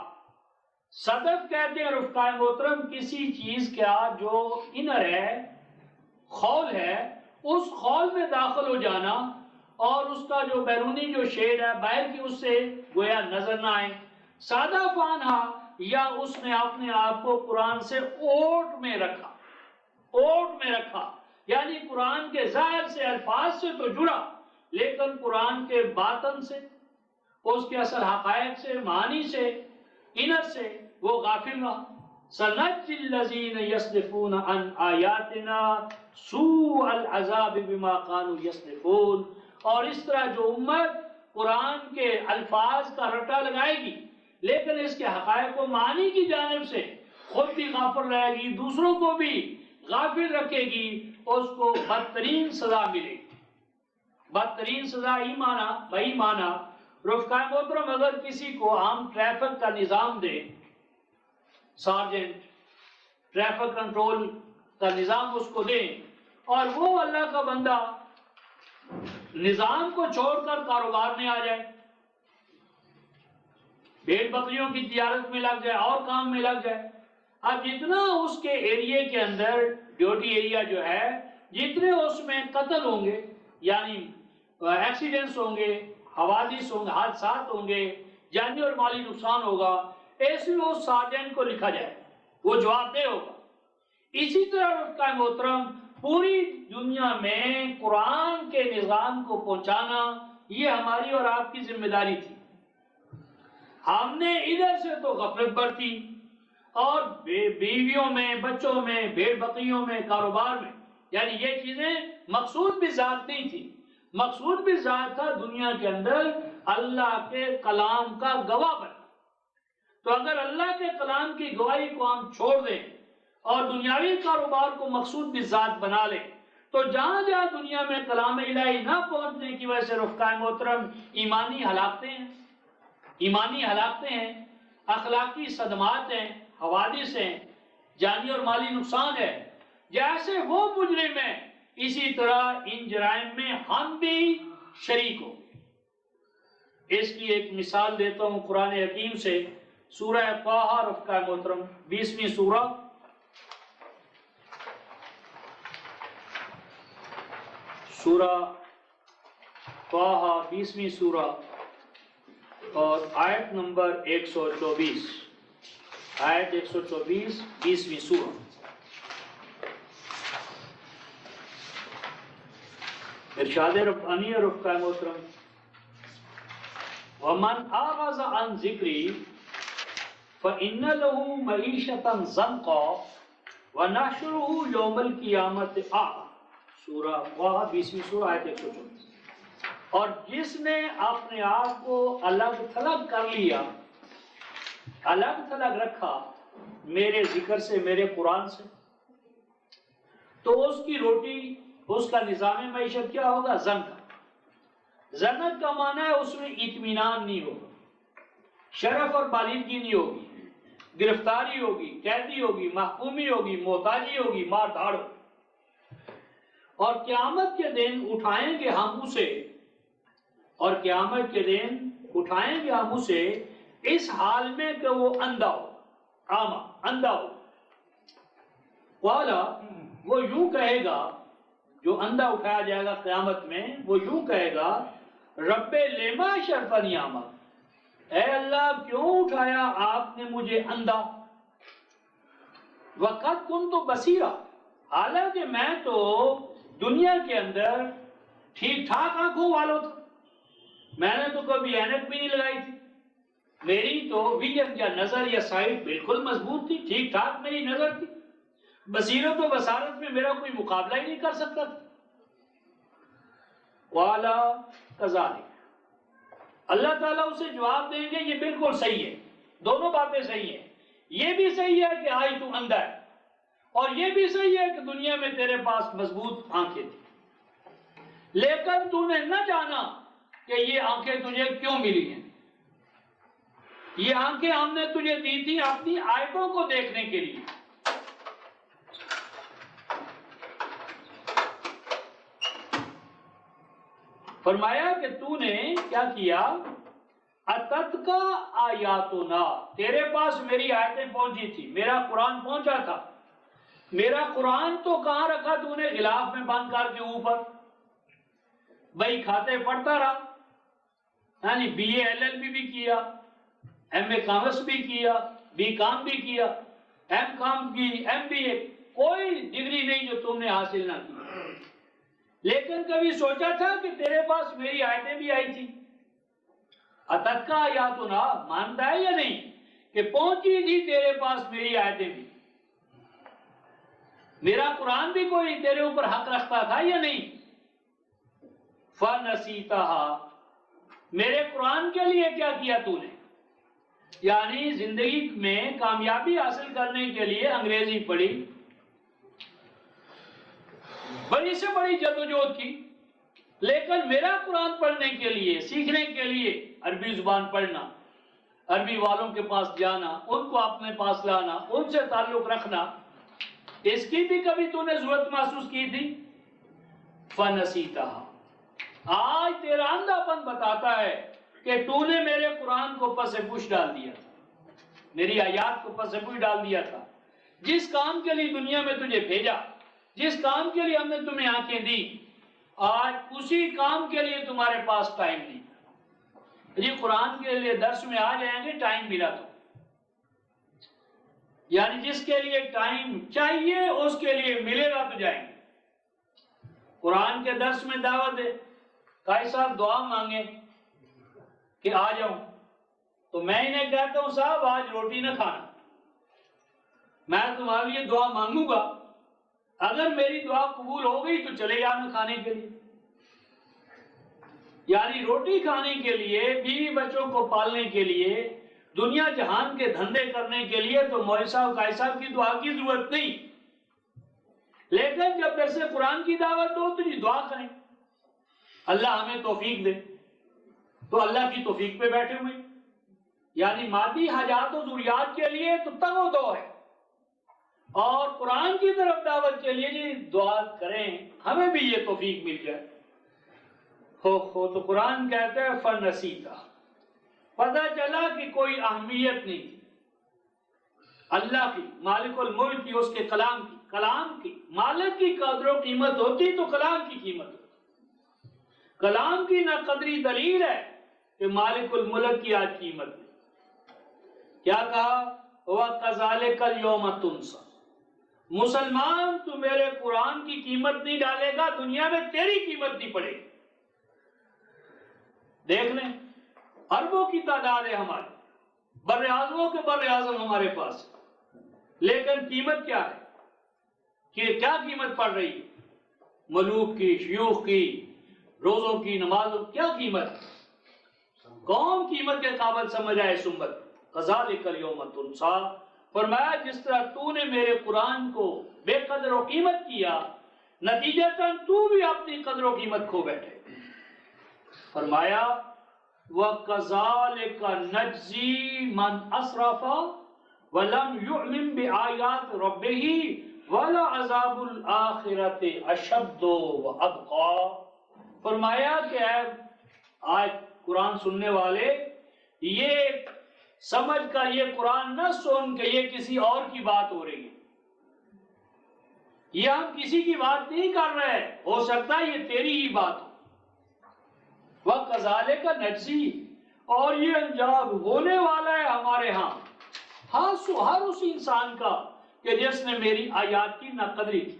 صدف کہتے ہیں رفقاء محترم کسی چیز کا جو انر ہے، خول ہے، اس خول میں داخل ہو جانا اور اس کا جو بیرونی جو شیڈ ہے باہر کی اس سے گویا نظر نہ آئے. صادف عنہا، یا اس نے اپنے آپ کو قرآن سے اوٹ میں رکھا، اوٹ میں رکھا، یعنی قرآن کے ظاہر سے الفاظ سے تو جڑا لیکن قرآن کے باطن سے، اس کے اصل حقائق سے، معانی سے، انر سے وہ غافل رہا. سَنَجِّ الَّذِينَ يَصْدِفُونَ عَنْ آيَاتِنَا سُوءَ الْعَذَابِ بِمَا كَانُوا يَصْدِفُونَ. اور اس طرح جو امت قرآن کے الفاظ کا رٹا لگائے گی لیکن اس کے حقائق و معانی کی جانب سے خود بھی غافل رہے گی، دوسروں کو بھی غافل رکھے گی، اس کو بدترین سزا ملے گی. بدترین سزا ہی مانا بھائی مانا. رفقاء محترم اگر کسی کو ہم ٹریفک کا نظام دیں، سارجنٹ ٹریفک کنٹرول کا نظام اس کو دیں اور وہ اللہ کا بندہ نظام کو چھوڑ کر کاروبار میں آ جائے، بھیڑ بکریوں کی تجارت میں لگ جائے اور کام میں لگ جائے، اب جتنا اس کے ایریے کے اندر ڈیوٹی ایریا جو ہے جتنے اس میں قتل ہوں گے، یعنی ایکسیڈنٹس ہوں گے، حوادث ہوں گے، حادثات ہوں گے، جانی اور مالی نقصان ہوگا، ایسے میں اس سارجنٹ کو لکھا جائے، وہ جواب دہ ہوگا. اسی طرح رفقاء محترم پوری دنیا میں قرآن کے نظام کو پہنچانا یہ ہماری اور آپ کی ذمہ داری تھی. ہم نے ادھر سے تو غفلت برتی اور بیویوں میں، بچوں میں، بھیڑ بکریوں میں، کاروبار میں، یعنی یہ چیزیں مقصود بھی ذات نہیں تھی. مقصود بھی ذات تھا دنیا کے اندر اللہ کے کلام کا گواہ بننا. تو اگر اللہ کے کلام کی گواہی کو ہم چھوڑ دیں اور دنیاوی کاروبار کو مقصود بھی ذات بنا لیں تو جہاں جہاں دنیا میں کلام الہی نہ پہنچنے کی وجہ سے رفقاء محترم ایمانی ہلاکتیں ہیں، ایمانی ہلاکتیں ہیں، اخلاقی صدمات ہیں، حوادث ہیں، جانی اور مالی نقصان ہے. جیسے وہ مجرم ہیں اسی طرح ان جرائم میں ہم بھی شریک ہوں. اس کی ایک مثال دیتا ہوں قرآن حکیم سے، سورہ طٰہٰ رفقاء محترم 20ویں سورہ، سورہ طٰہٰ 20ویں سورہ اور آیت نمبر 124، آیت 124 20ویں سورہ. ارشاد ربانی رفقاء محترم وَمَنْ أَعْرَضَ عَنْ ذِكْرِي فَإِنَّ لَهُ مَعِيشَةً ضَنْكًا وَنَحْشُرُهُ يَوْمَ الْقِيَامَةِ أَعْمَىٰ. سورہ طٰہٰ 20ویں سورہ آیت 124. اور جس نے اپنے آپ کو الگ تھلگ کر لیا، الگ تھلگ رکھا میرے ذکر سے، میرے قرآن سے، تو اس کی روٹی، اس کا نظام معیشت کیا ہوگا؟ زنک. زنک کا معنی ہے اس میں اطمینان نہیں ہوگا، شرف اور بالغی نہیں ہوگی، گرفتاری ہوگی، قیدی ہوگی، محکومی ہوگی، محتاجی ہوگی، مار دھاڑ ہوگی. اور قیامت کے دن اٹھائیں گے ہم اسے، اور قیامت کے دن اٹھائیں گے ہم اسے اس حال میں کہ وہ اندھا ہو، آما اندھا ہو. والا وہ یوں کہے گا، جو اندھا اٹھایا جائے گا قیامت میں، وہ یوں کہے گا رب لما شرفنی اعمى، اے اللہ کیوں اٹھایا آپ نے مجھے اندھا؟ وقت کن تو بصیرہ، حالانکہ میں تو دنیا کے اندر ٹھیک ٹھاک آنکھوں والوں تھا، میں نے تو کبھی اینک بھی نہیں لگائی تھی، میری تو ویژن یا نظر یا سائٹ بالکل مضبوط تھی، ٹھیک ٹھاک میری نظر تھی، بصیرت و بصارت میں میرا کوئی مقابلہ ہی نہیں کر سکتا تھا۔ والا کذالک، اللہ تعالیٰ اسے جواب دیں گے یہ بالکل صحیح ہے، دونوں باتیں صحیح ہیں، یہ بھی صحیح ہے کہ آج تو اندھا ہے، اور یہ بھی صحیح ہے کہ دنیا میں تیرے پاس مضبوط آنکھیں تھی، لیکن تو نے نہ جانا کہ یہ آنکھیں تجھے کیوں ملی ہیں۔ یہ آنکھیں ہم نے تجھے دی تھی اپنی آیتوں کو دیکھنے کے لیے۔ فرمایا کہ تو نے کیا کیا، اتت کا آیاتنا، تیرے پاس میری آیتیں پہنچی تھی، میرا قرآن پہنچا تھا، میرا قرآن تو کہاں رکھا تو نے؟ غلاف میں بند کر کے اوپر، بھائی کھاتے پڑھتا رہا، یعنی B A L L B کیا، ایم اے کامرس بھی کیا، بی کام بھی کیا، ایم کام کی، ایم بی اے، کوئی ڈگری نہیں جو تم نے حاصل نہ کی، لیکن کبھی سوچا تھا کہ تیرے پاس میری آیتیں بھی آئی تھی؟ اتت کا آیاتنا، مانتا ہے یا نہیں کہ پہنچی تھی تیرے پاس میری آیتیں بھی؟ میرا قرآن بھی کوئی تیرے اوپر حق رکھتا تھا یا نہیں؟ فَنَسِيتَهَا، میرے قرآن کے لیے کیا کیا تو نے؟ یعنی زندگی میں کامیابی حاصل کرنے کے لیے انگریزی پڑھی، بڑی سے بڑی جدوجہد کی، لیکن میرا قرآن پڑھنے کے لیے، سیکھنے کے لیے عربی زبان پڑھنا، عربی والوں کے پاس جانا، ان کو اپنے پاس لانا، ان سے تعلق رکھنا، اس کی بھی کبھی تو نے ضرورت محسوس کی تھی؟ فَنَسِيتَهَا، آج تیرا اندھا پن بتاتا ہے کہ تو نے میرے قرآن کو پس پش ڈال دیا تھا، میری آیات کو پس پش ڈال دیا تھا، جس کام کے لیے دنیا میں تجھے بھیجا، جس کام کے لیے ہم نے تمہیں آنکھیں دی، آج اسی کام کے لیے تمہارے پاس ٹائم نہیں، یہ قرآن کے لیے درس میں آ جائیں گے ٹائم ملا تو، یعنی جس کے لیے ٹائم چاہیے اس کے لیے ملے گا تو جائیں گے۔ قرآن کے درس میں دعوت دے، قائد صاحب دعا مانگے کہ آ جاؤں، تو میں انہیں کہتا ہوں صاحب آج روٹی نہ کھانا، میں تمہارے لیے دعا مانگوں گا، اگر میری دعا قبول ہو گئی تو چلے جانا کھانے کے لیے، یعنی روٹی کھانے کے لیے، بیوی بچوں کو پالنے کے لیے، دنیا جہان کے دھندے کرنے کے لیے تو مولوی صاحب قائد صاحب کی دعا کی ضرورت نہیں، لیکن جب درس قرآن کی دعوت ہو تو یہ دعا کریں اللہ ہمیں توفیق دے، تو اللہ کی توفیق پہ بیٹھے ہوئے، یعنی مادی حاجات و ضروریات کے لیے تو تگ و دو ہے، اور قرآن کی طرف دعوت کے لیے جی دعا کریں ہمیں بھی یہ توفیق مل جائے۔ ہو تو قرآن کہتا ہے فنسیتا، پتہ چلا کہ کوئی اہمیت نہیں تھی اللہ کی، مالک الملک کی، اس کے کلام کی مالک کی قدر و قیمت ہوتی تو کلام کی قیمت ہوتی، کلام کی نہ قدری دلیل ہے کہ مالک الملک کی آج قیمت نہیں۔ کیا کہا؟ وَكَذَلِكَ الْيَوْمَ تُنْسَى، مسلمان تو میرے قرآن کی قیمت نہیں ڈالے گا، دنیا میں تیری قیمت نہیں پڑے گی۔ دیکھ لیں اربوں کی تعداد ہے ہماری، بر اعظموں کے بر اعظم ہمارے پاس، لیکن قیمت کیا ہے؟ کہ کیا قیمت پڑ رہی ہے؟ ملوک کی، شیوخ کی، روزوں کی، نمازوں، کیا قیمت؟ کون قیمت کے قابل سمجھ آئے اس امت؟ کذالک الیوم تنسیٰ، فرمایا جس طرح تو نے میرے قرآن کو بے قدر و قیمت کیا، نتیجتاً تو بھی اپنی قدر و قیمت کھو بیٹھے۔ فرمایا وَكَذَلِكَ نَجْزِي مَنْ أَسْرَفَ وَلَمْ يُؤْمِنْ بِآيَاتِ رَبِّهِ وَلَعَذَابُ الْآخِرَةِ أَشَدُّ وَأَبْقَىٰ، فرمایا کہ آج قرآن سننے والے یہ سمجھ کر یہ قرآن نہ سن کہ یہ کسی اور کی بات ہو رہی ہے، یہ ہم کسی کی بات نہیں کر رہے، ہو سکتا ہے یہ تیری ہی بات ہو۔ وَكَذَلِكَ نَجْزِي، اور یہ انجام ہونے والا ہے ہمارے ہاں ہر اس انسان کا کہ جس نے میری آیات کی ناقدری کی،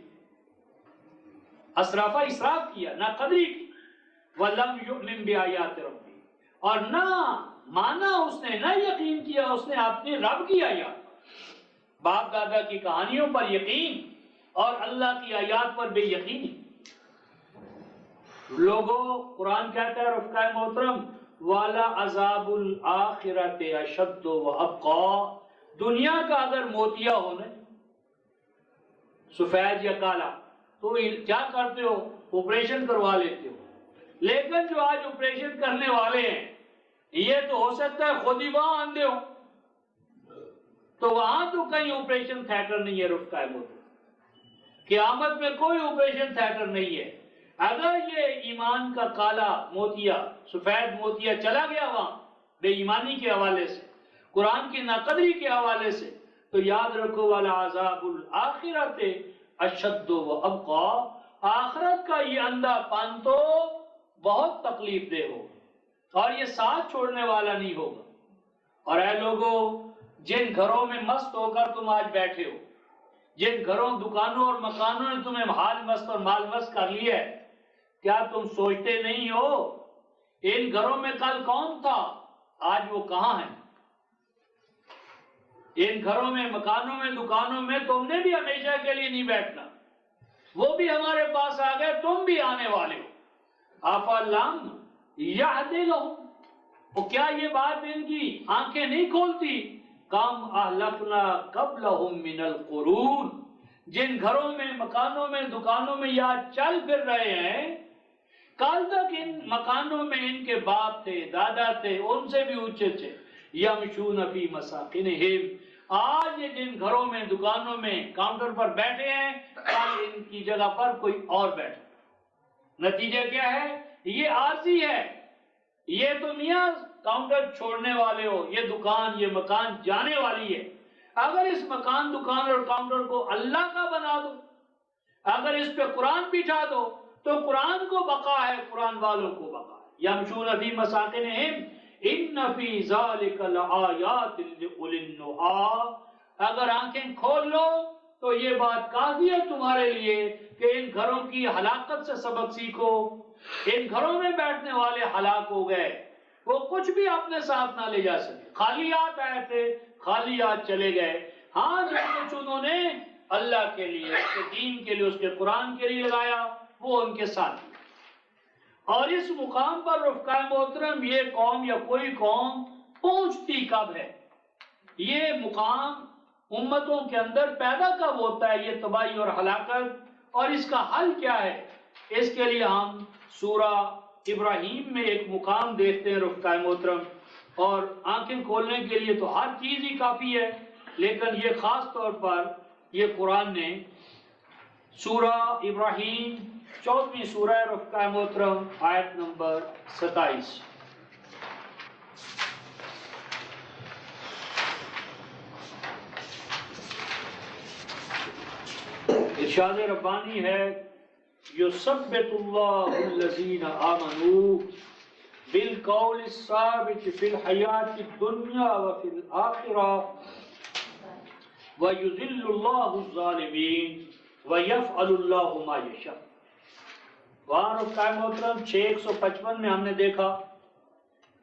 اسراف کیا، ناقدری کی، وَلَمْ يُؤْمِنْ بِآيَاتِ رَبِّهِ، اور نہ مانا اس نے، نہ یقین کیا اس نے اپنے رب کی آیات، باپ دادا کی کہانیوں پر یقین اور اللہ کی آیات پر بے یقینی۔ لوگوں، قرآن کہتا ہے رفقائے محترم والا عذاب الآخرت اشد و ابقا، دنیا کا اگر موتیا ہونا سفید یا کالا تو کیا کرتے ہو؟ آپریشن کروا لیتے ہو، لیکن جو آج آپریشن کرنے والے ہیں یہ تو ہو سکتا ہے خود ہی وہاں اندھے ہو، تو وہاں تو کہیں آپریشن تھیٹر نہیں ہے رفقائے محترم، قیامت میں کوئی آپریشن تھیٹر نہیں ہے۔ اگر یہ ایمان کا کالا موتیا، سفید موتیا چلا گیا وہاں بے ایمانی کے حوالے سے، قرآن کی ناقدری کے حوالے سے، تو یاد رکھو والا عذاب الآخرت اشد و ابقا، آخرت کا یہ اندھا پن تو بہت تکلیف دہ ہوگا اور یہ ساتھ چھوڑنے والا نہیں ہوگا۔ اور اے لوگوں، جن گھروں میں مست ہو کر تم آج بیٹھے ہو، جن گھروں، دکانوں اور مکانوں نے تمہیں حال مست اور مال مست کر لیا ہے، کیا تم سوچتے نہیں ہو ان گھروں میں کل کون تھا، آج وہ کہاں ہے؟ ان گھروں میں، مکانوں میں، دکانوں میں تم نے بھی ہمیشہ کے لیے نہیں بیٹھنا، وہ بھی ہمارے پاس آ گئے، تم بھی آنے والے ہو۔ افلم یہد لہم، وہ کیا یہ بات ان کی آنکھیں نہیں کھولتی؟ کم اہلکنا قبلہم من القرون، جن گھروں میں، مکانوں میں، دکانوں میں یا چل پھر رہے ہیں، کل تک ان مکانوں میں ان کے باپ تھے، دادا تھے، ان سے بھی اونچے تھے، یمشون فی مساکنہم، آج یہ جن گھروں میں، دکانوں میں، کاؤنٹر پر بیٹھے ہیں، کل ان کی جگہ پر کوئی اور بیٹھا۔ نتیجہ کیا ہے؟ یہ عارضی ہے، یہ تو میاں کاؤنٹر چھوڑنے والے ہو، یہ دکان، یہ مکان جانے والی ہے۔ اگر اس مکان، دکان اور کاؤنٹر کو اللہ کا بنا دو، اگر اس پہ قرآن بٹھا دو، تو قرآن کو بقا ہے، قرآن والوں کو بقا ہے۔ یمشون فی مساکنہم ان فی ذالک لآیات لأولی النہی، اگر آنکھیں کھول لو تو یہ بات کافی ہے تمہارے لیے کہ ان گھروں کی ہلاکت سے سبق سیکھو۔ ان گھروں میں بیٹھنے والے ہلاک ہو گئے، وہ کچھ بھی اپنے ساتھ نہ لے جا سکے، خالی ہاتھ آئے تھے، خالی ہاتھ چلے گئے۔ ہاں، جو کچھ انہوں نے اللہ کے لیے، اس کے دین کے لیے، اس کے قرآن کے لیے لگایا، وہ ان کے ساتھ۔ اور اس مقام پر رفقائے محترم یہ قوم یا کوئی قوم پہنچتی کب ہے؟ یہ مقام امتوں کے اندر پیدا کب ہوتا ہے، یہ تباہی اور ہلاکت؟ اور اس کا حل کیا ہے؟ اس کے لیے ہم سورہ ابراہیم میں ایک مقام دیکھتے ہیں رفقائے محترم، اور آنکھیں کھولنے کے لیے تو ہر چیز ہی کافی ہے، لیکن یہ خاص طور پر یہ قرآن نے سورہ ابراہیم 14ویں سورہ رفقائے محترم آیت نمبر 27، ارشاد ربانی ہے یثبت اللہ الذین آمنوا بالقول الثابت فی الحیاۃ الدنیا وفی الآخرہ وَيُذِلُّ اللَّهُ الظَّالِمِينَ وَيَفْعَلُ اللَّهُ مَا يَشَاءُ۔ وہاں رفقائے محترم 655 میں ہم نے دیکھا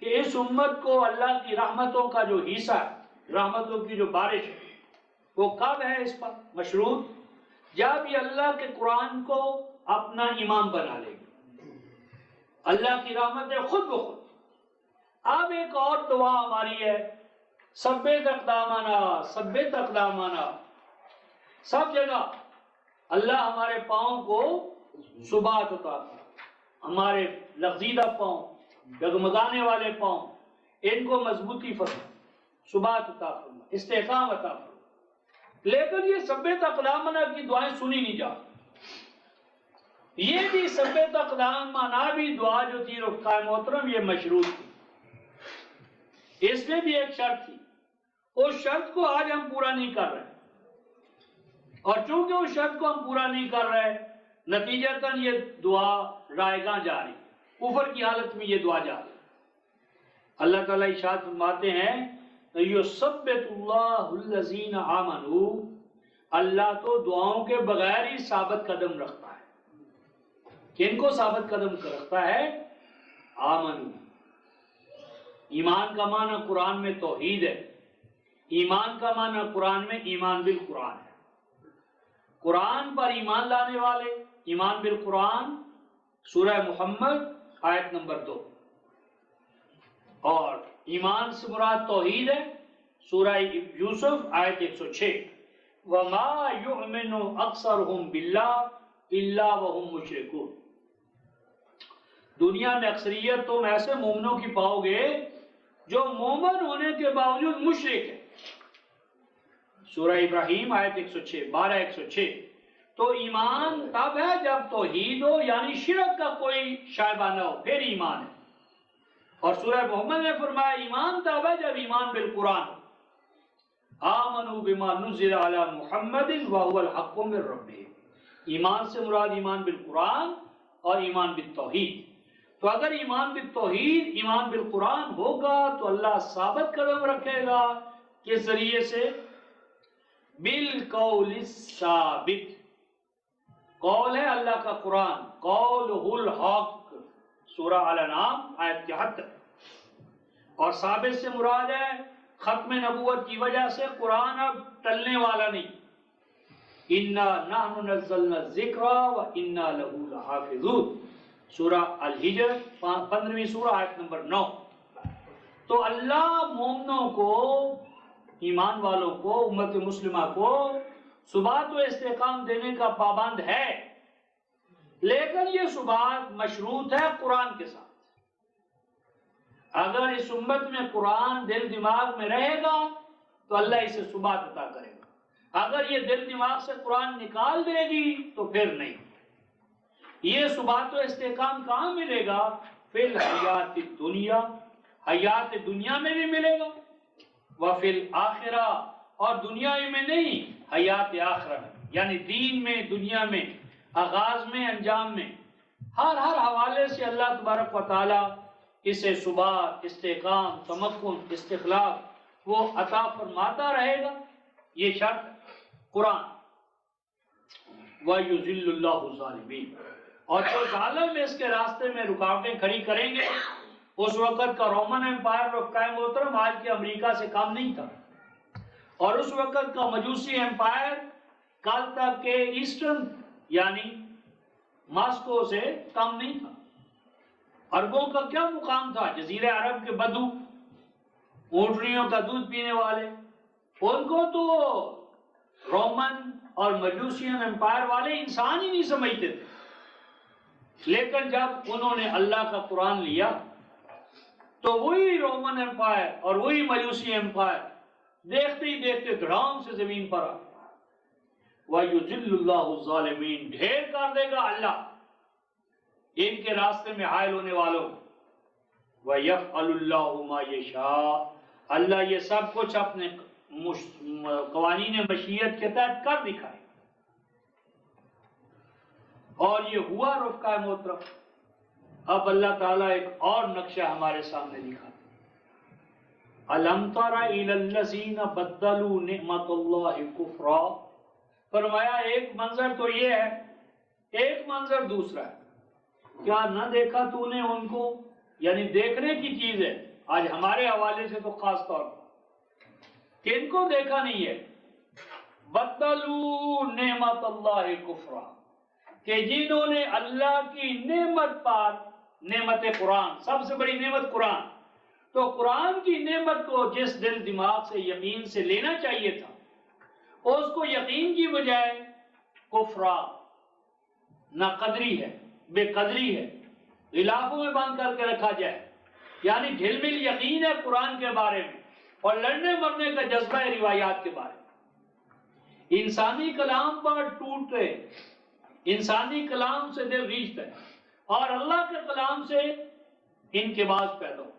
کہ اس امت کو اللہ کی رحمتوں کا جو حصہ ہے، رحمتوں کی جو بارش ہے، وہ کب ہے اس پر مشروط؟ جب یہ اللہ کے قرآن کو اپنا امام بنا لے گی، اللہ کی رحمتیں خود بخود۔ اب ایک اور دعا ہماری ہے، ثبت اقدامنا، ثبت اقدامنا، سب جگہ اللہ ہمارے پاؤں کو ثبات عطا کرے، ہمارے لغزیدہ پاؤں، ڈگمگانے والے پاؤں، ان کو مضبوطی فرما، ثبات عطا فرما، استحکام عطا فرما۔ لیکن یہ ثبت اقدامنا کی دعائیں سنی نہیں جاتی۔ یہ بھی ثبت اقدامنا بھی دعا جو تھی رفقائے محترم یہ مشروط تھی، اس میں بھی ایک شرط تھی، اس شرط کو آج ہم پورا نہیں کر رہے، اور چونکہ اس شرط کو ہم پورا نہیں کر رہے، نتیجتاً یہ دعا رائیگاں جا رہی، کفر کی حالت میں یہ دعا جا رہی۔ اللہ تعالیٰ ارشاد فرماتے ہیں یثبت اللہ الذین آمنوا، اللہ تو دعاؤں کے بغیر ہی ثابت قدم رکھتا ہے۔ کن کو ثابت قدم رکھتا ہے؟ آمنوا۔ ایمان کا معنی قرآن میں توحید ہے، ایمان کا معنی قرآن میں ایمان بالقرآن ہے۔ قرآن پر ایمان لانے والے، ایمان بالقرآن سورہ محمد آیت نمبر 2، اور ایمان سے مراد توحید ہے سورہ یوسف آیت 106، وَمَا يُؤْمِنُ أَكْثَرُهُمْ بِاللَّهِ إِلَّا وَهُمْ مُشْرِكُونَ۔ دنیا میں اکثریت تم ایسے مومنوں کی پاؤ گے جو مومن ہونے کے باوجود مشرک ہے۔ سورہ ابراہیم آیت 106، 12:106۔ تو ایمان تب ہے جب توحید ہو، یعنی شرک کا کوئی شائبہ نہ ہو، پھر ایمان ہے۔ اور سورہ محمد نے فرمایا ایمان تب ہے جب ایمان بالقرآن ہو۔ آمنوا بما نزل علی محمد وهو الحق من ربهم۔ ایمان سے مراد ایمان بالقرآن اور ایمان بالتوحید۔ تو اگر ایمان بالتوحید، ایمان بالقرآن ہوگا تو اللہ ثابت قدم رکھے گا کس ذریعے سے؟ بالقول الثابت۔ قول ہے اللہ کا قرآن، قولہ الحق، سورہ الانعام آیت 73۔ اور ثابت سے مراد ہے ختم نبوت کی وجہ سے قرآن اب ٹلنے والا نہیں۔ اِنَّا نَحْنُ نَزَّلْنَا الذِّكْرَ وَإِنَّا لَهُ لَحَافِظُونَ، سورہ الحجر 15ویں سورہ آیت نمبر 9۔ تو اللہ مومنوں کو، ایمان والوں کو، امت مسلمہ کو ثبات و استحکام دینے کا پابند ہے، لیکن یہ ثبات مشروط ہے قرآن کے ساتھ۔ اگر اس امت میں قرآن دل دماغ میں رہے گا تو اللہ اسے ثبات عطا کرے گا، اگر یہ دل دماغ سے قرآن نکال دے گی تو پھر نہیں۔ یہ ثبات و استحکام کہاں ملے گا؟ فی الحیات الدنیا، حیات دنیا میں بھی ملے گا، وفی الآخرہ، اور دنیا میں نہیں، حیات آخرہ میں، یعنی دین میں، دنیا میں، آغاز میں، انجام میں، ہر حوالے سے اللہ تبارک و تعالی اسے ثبات، استحکام، تمکن، استخلاف وہ عطا فرماتا رہے گا۔ یہ شرط قرآن۔ وَيُذِلُّ اللَّهُ الظَّالِمِينَ، اور جو ظالم اس کے راستے میں رکاوٹیں کھڑی کریں گے، اس وقت کا رومن امپائر رفقائے محترم آج کے امریکہ سے کم نہیں تھا، اور اس وقت کا مجوسی امپائر کل تک کے ایسٹرن یعنی ماسکو سے کم نہیں تھا۔ عربوں کا کیا مقام تھا؟ جزیرہ عرب کے بدو، اونٹنیوں کا دودھ پینے والے، ان کو تو رومن اور مجوسین امپائر والے انسان ہی نہیں سمجھتے تھے، لیکن جب انہوں نے اللہ کا قرآن لیا تو وہی رومن امپائر اور وہی مجوسی امپائر دیکھتے ہی دیکھتے دھڑام سے زمین پر آ۔ وَيُذِلُّ اللَّهُ الظَّالِمِينَ، ڈھیر کر دے گا اللہ ان کے راستے میں حائل ہونے والوں۔ وَيَفْعَلُ اللَّهُ مَا يَشَاءُ، اللہ یہ سب کچھ اپنے قوانین مشیت کے تحت کر دکھائے۔ اور یہ ہوا رفقائے محترم۔ اب اللہ تعالیٰ ایک اور نقشہ ہمارے سامنے دکھا۔ أَلَمْ تَرَ إِلَى الَّذِينَ بَدَّلُوا نِعْمَةَ اللَّهِ كُفْرًا، فرمایا ایک منظر تو یہ ہے، ایک منظر دوسرا ہے۔ کیا نہ دیکھا تو نے ان کو، یعنی دیکھنے کی چیز ہے آج ہمارے حوالے سے تو خاص طور پر، کن کو دیکھا نہیں ہے؟ بدلوا نعمت اللہ کفرا، کہ جنہوں نے اللہ کی نعمت پر، نعمت قرآن، سب سے بڑی نعمت قرآن، تو قرآن کی نعمت کو جس دل دماغ سے یقین سے لینا چاہیے تھا، اس کو یقین کی بجائے کفرا، ناقدری ہے، بے قدری ہے، غلافوں میں بند کر کے رکھا جائے، یعنی ڈھل مل یقین ہے قرآن کے بارے میں اور لڑنے مرنے کا جذبہ ہے روایات کے بارے میں۔ انسانی کلام پر ٹوٹتے، انسانی کلام سے دل ریجھتا ہے، اور اللہ کے کلام سے انقباض پیدا ہو۔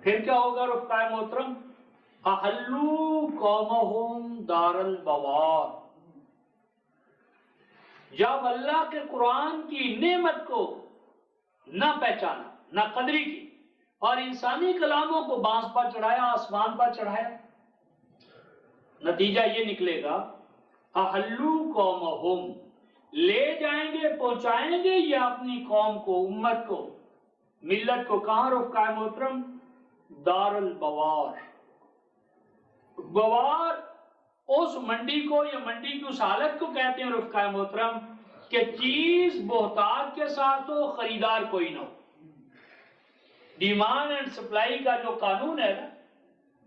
پھر کیا ہوگا رفقائے محترم؟ احلوا قومہم دار البوار، جب اللہ کے قرآن کی نعمت کو نہ پہچانا، نہ قدری کی، اور انسانی کلاموں کو بانس پر چڑھایا، آسمان پر چڑھایا۔ نتیجہ یہ نکلے گا احلو قومہم، لے جائیں گے، پہنچائیں گے یہ اپنی قوم کو، امت کو، ملت کو، کہاں رفقائے محترم؟ دار البوار۔ بوار اس منڈی کو یا منڈی کی اس حالت کو کہتے ہیں رفقائے محترم کہ چیز بہتات کے ساتھ ہو، خریدار کوئی نہ ہو۔ ڈیمانڈ اینڈ سپلائی کا جو قانون ہے نا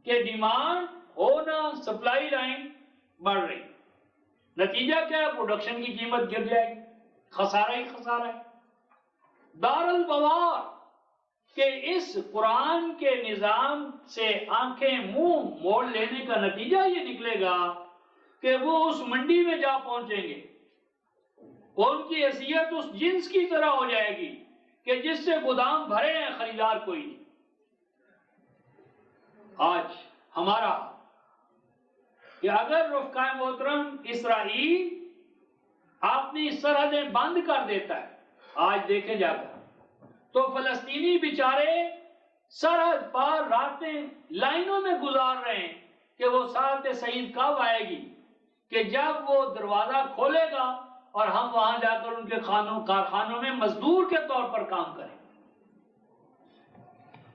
کہ ڈیمانڈ ہونا، سپلائی لائن بڑھ رہی، نتیجہ کیا ہے؟ پروڈکشن کی قیمت گر جائے گی، خسارہ ہی خسارہ ہے۔ دار البوار کہ اس قرآن کے نظام سے آنکھیں منہ موڑ لینے کا نتیجہ یہ نکلے گا کہ وہ اس منڈی میں جا پہنچیں گے، ان کی حیثیت اس جنس کی طرح ہو جائے گی کہ جس سے گودام بھرے ہیں، خریدار کوئی نہیں۔ آج ہمارا کہ اگر رفقائے محترم اسرائیل اپنی سرحدیں بند کر دیتا ہے، آج دیکھیں جا کر، تو فلسطینی بیچارے سرحد پر راتیں لائنوں میں گزار رہے ہیں کہ وہ ساعت سعید کب آئے گی، کہ جب وہ دروازہ کھولے گا اور ہم وہاں جا کر ان کے کارخانوں میں مزدور کے طور پر کام کریں۔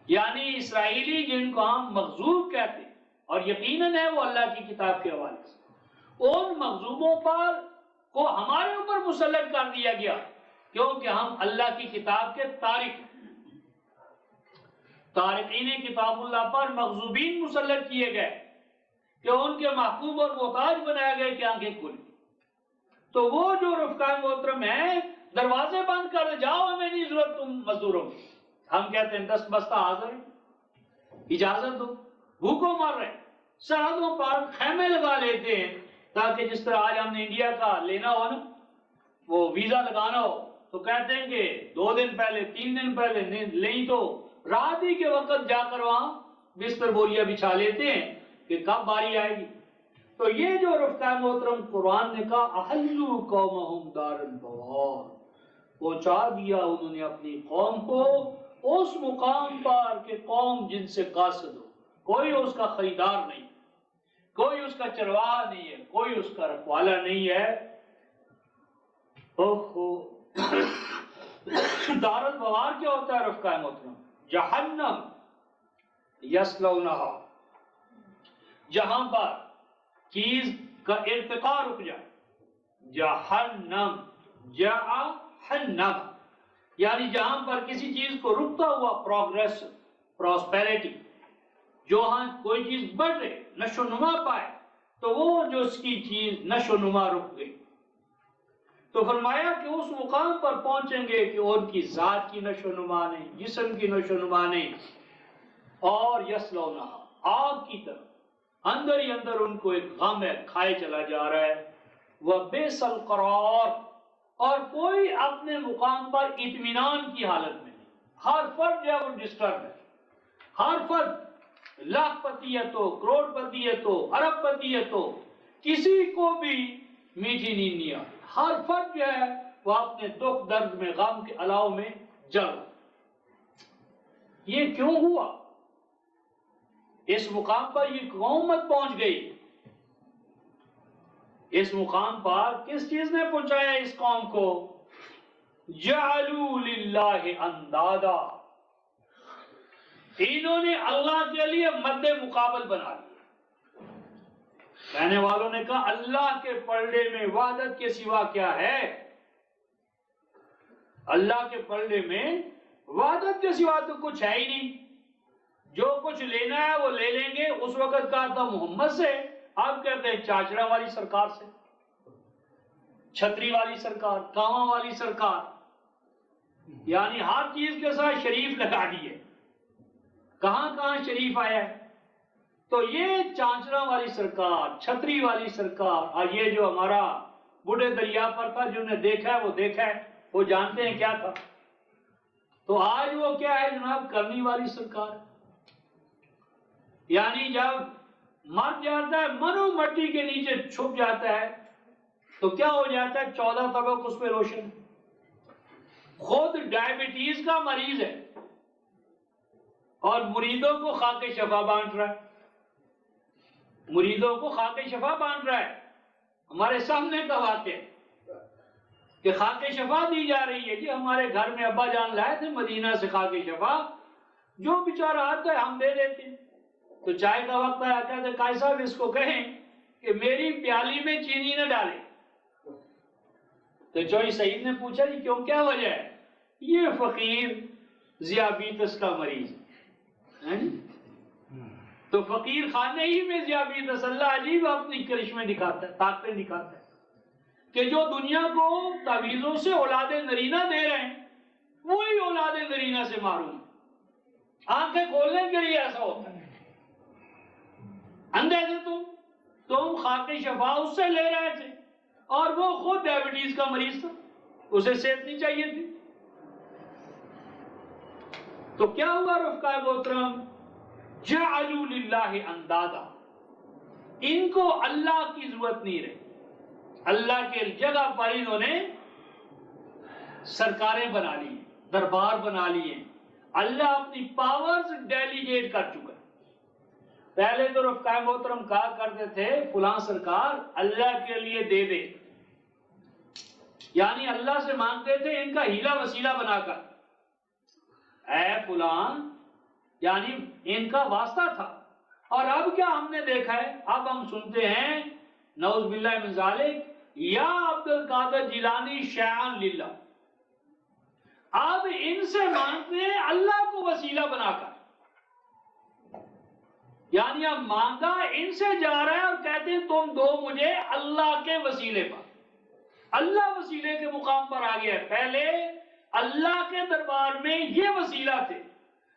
یعنی اسرائیلی جن کو ہم مغزوب کہتے ہیں، اور یقیناً ہے وہ اللہ کی کتاب کے حوالے سے، ان مغزوبوں پر کو ہمارے اوپر مسلط کر دیا گیا کیونکہ ہم اللہ کی کتاب کے تارک، تارکین کتاب اللہ پر مغزوبین مسلط کیے گئے کہ ان کے محبوب اور محتاج بنائے گئے کہ آنکھیں کھلی۔ تو وہ جو رفقائے محترم ہیں دروازے بند کر دے، جاؤ ہمیں نہیں ضرورت تم مزدوروں کی، ہم کہتے ہیں دست بستہ حاضر ہے، اجازت دو، بھوکوں مر رہے ہیں، سرحدوں پر خیمے لگا لیتے ہیں تاکہ جس طرح آج ہم نے انڈیا کا لینا ہو نا، وہ ویزا لگانا ہو تو کہتے ہیں کہ 2 دن پہلے 3 دن پہلے، نہیں تو رات ہی کے وقت جا کر وہاں بستر بوریا بچھا لیتے ہیں کہ کب باری آئے گی۔ تو یہ جو رفقائے محترم قرآن نے کہا احلوا قومہم دار البوار، پہنچا دیا انہوں نے اپنی قوم کو اس مقام پر کہ قوم جن سے قاصد ہو، کوئی اس کا خریدار نہیں، کوئی اس کا چرواہا نہیں ہے، کوئی اس کا رکھوالا نہیں ہے۔ دار البوار کیا ہوتا ہے رفقائے محترم؟ جہنم یصلونہا، جہاں پر چیز کا ارتقاء رک جائے، جہنم، جہنم یعنی جہاں پر کسی چیز کو رکتا ہوا پروگریس، پراسپیرٹی، جو ہاں کوئی چیز بڑھ رہے، نشو و نما پائے، تو وہ جو اس کی چیز نشو و نما رک گئی، تو فرمایا کہ اس مقام پر پہنچیں گے کہ ان کی ذات کی نشو و نما نہیں، جسم کی نشو و نما نہیں، اور یصلونہا، آگ کی طرح اندر ہی اندر ان کو ایک غم ہے، کھائے چلا جا رہا ہے، وَبِئْسَ الْقَرَارُ، اور کوئی اپنے مقام پر اطمینان کی حالت میں نہیں، ہر فرد جو ہے وہ ڈسٹرب ہے، ہر فرد لاکھ پتی ہے تو، کروڑ پتی ہے تو، ارب پتی ہے تو، کسی کو بھی میٹھی نیند نہیں آتی، ہر فرد جو ہے وہ اپنے دکھ درد میں، غم کے الاؤ میں جل۔ یہ کیوں ہوا؟ اس مقام پر یہ قومت پہنچ گئی، اس مقام پر کس چیز نے پہنچایا اس قوم کو؟ جعلوا للہ اندادا، انہوں نے اللہ کے لیے مد مقابل بنا لیا۔ کہنے والوں نے کہا اللہ کے پلڑے میں وحدت کے سوا کیا ہے؟ اللہ کے پلڑے میں وحدت کے سوا تو کچھ ہے ہی نہیں، جو کچھ لینا ہے وہ لے لیں گے۔ اس وقت کہا تھا محمد سے، اب کہتے ہیں چاچڑا والی سرکار سے، چھتری والی سرکار، کانواں والی سرکار، یعنی ہر چیز کے ساتھ شریف لگا دیے، کہاں کہاں شریف آیا ہے۔ تو یہ چانچڑا والی سرکار، چھتری والی سرکار، اور یہ جو ہمارا بوڑھے دریا پر تھا، جنہوں نے دیکھا ہے وہ دیکھا ہے، وہ جانتے ہیں کیا تھا۔ تو آج وہ کیا ہے جناب؟ کرنی والی سرکار، یعنی جب مر جاتا ہے، منو مٹی کے نیچے چھپ جاتا ہے تو کیا ہو جاتا ہے؟ 14 طبق اس پہ روشن، خود ڈائبٹیز کا مریض ہے، اور مریدوں کو خاک شفا بانٹ رہا ہے، مریدوں کو خاک شفا بانٹ رہا ہے۔ ہمارے سامنے کا واقعہ کہ خاک شفا دی جا رہی ہے، جی ہمارے گھر میں ابا جان لائے تھے مدینہ سے خاک شفا، جو بیچارہ آتا ہے ہم دے دیتے ہیں۔ تو چائے کا وقت آیا، کہتے قائد صاحب اس کو کہیں کہ میری پیالی میں چینی نہ ڈالے۔ تو چوئی سعید نے پوچھا جی کیوں، کیا وجہ ہے؟ یہ فقیر ذیابیطس کا مریض ہے۔ تو فقیر خانے ہی میں ذیابیطس، اللہ عجیب اپنی کرشمے دکھاتا ہے، طاقتیں دکھاتا ہے کہ جو دنیا کو تعویذوں سے اولاد نرینہ دے رہے ہیں وہی اولاد نرینہ سے محروم۔ آنکھیں کھولنے کے لیے ایسا ہوتا ہے، اندھے تھے تم خاک شفا اس سے لے رہے تھے، اور وہ خود ڈائبٹیز کا مریض تھا، اسے صحت نہیں چاہیے تھی۔ تو کیا ہوا رفقائے محترم؟ جعلوا للہ اندادا، ان کو اللہ کی ضرورت نہیں رہی، اللہ کے جگہ پر انہوں نے سرکاریں بنا لی، دربار بنا لیے، اللہ اپنی پاورز ڈیلیگیٹ کر چکا ہے۔ پہلے تو رفقائے محترم کہا کرتے تھے فلاں سرکار اللہ کے لیے دے دے، یعنی اللہ سے مانگتے تھے ان کا ہیلا وسیلہ بنا کر، اے فلاں، یعنی ان کا واسطہ تھا۔ اور اب کیا ہم نے دیکھا ہے، اب ہم سنتے ہیں نعوذ باللہ من ذالک، یا عبد القادر جیلانی شیعان للہ، اب ان سے مانگتے ہیں اللہ کو وسیلہ بنا کر، یعنی اب مانگا ان سے جا رہا ہے اور کہتے ہیں تم دو مجھے اللہ کے وسیلے پر، اللہ وسیلے کے مقام پر آ گیا ہے۔ پہلے اللہ کے دربار میں یہ وسیلہ تھے،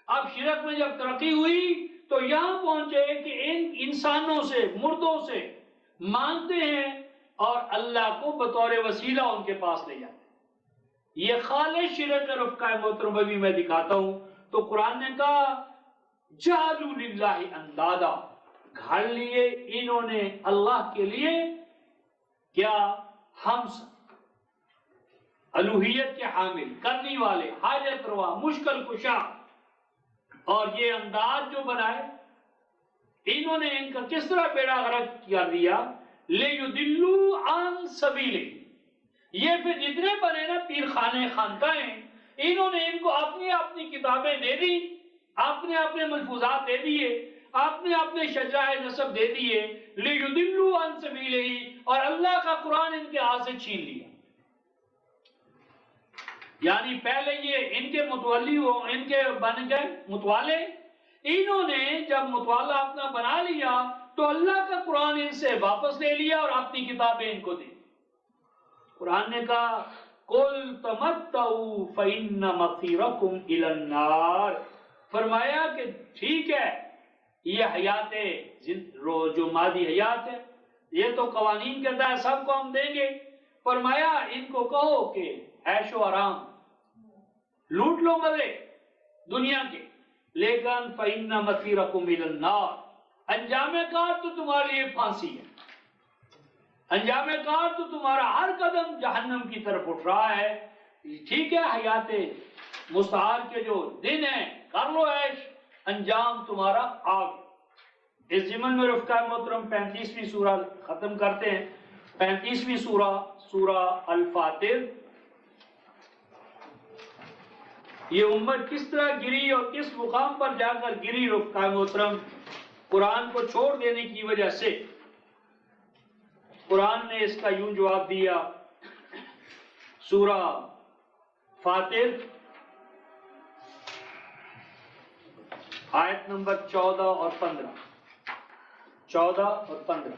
اب شرک میں جب ترقی ہوئی تو یہاں پہنچے کہ ان انسانوں سے، مردوں سے مانگتے ہیں اور اللہ کو بطور وسیلہ ان کے پاس لے جاتے ہیں۔ یہ خالص شرک رفقائے محترم ابھی میں دکھاتا ہوں۔ تو قرآن نے کہا جعلوا للہ اندادا، گھڑ لیے انہوں نے اللہ کے لیے کیا؟ ہمسا، الوہیت کے حامل، کرنے والے، حاجت روا، مشکل کشا۔ اور یہ انداز جو بنائے انہوں نے، ان کا کس طرح بیڑا غرق کر دیا، لِيُضِلُّوا عَن سَبِيلِهِ۔ یہ پھر جتنے بنے نا پیر خانے خانقاہیں، انہوں نے ان کو اپنی اپنی کتابیں دے دی، اپنے اپنے ملفوظات دے دیے، اپنے اپنے شجاع نسب دے دیے، لِيُضِلُّوا عَن سَبِيلِهِ، اور اللہ کا قرآن ان کے ہاتھ سے چھین لیا۔ یعنی پہلے یہ ان کے متولی ہو، ان کے بن گئے متوالے، انہوں نے جب متوالا اپنا بنا لیا تو اللہ کا قرآن ان سے واپس لے لیا اور اپنی کتابیں ان کو دی۔ قرآن نے کہا قُلْ تَمَتَّعُوا فَإِنَّ مَصِيرَكُمْ إِلَى النَّارِ، فرمایا کہ ٹھیک ہے، یہ حیات جو مادی حیات ہے، یہ تو قوانین کہتا ہے سب کو ہم دیں گے۔ فرمایا ان کو کہو کہ عیش و آرام لوٹ لو مزے دنیا کے، لیکن فَإِنَّ مَصِيرَكُمْ إِلَى النَّارِ، انجام کار تو تمہارے لیے پھانسی ہے، انجام کار تو تمہارا ہر قدم جہنم کی طرف اٹھ رہا ہے۔ ٹھیک ہے، حیات مستعار کے جو دن ہیں کر لو عیش، انجام تمہارا آگ۔ اس ضمن میں رفقائے محترم 35ویں سورہ ختم کرتے ہیں۔ 35ویں سورہ، سورہ الفاتر۔ یہ امت کس طرح گری اور کس مقام پر جا کر گری رفقائے محترم، قرآن کو چھوڑ دینے کی وجہ سے۔ قرآن نے اس کا یوں جواب دیا، سورہ فاتر آیت نمبر 14 اور 15، 14 اور 15،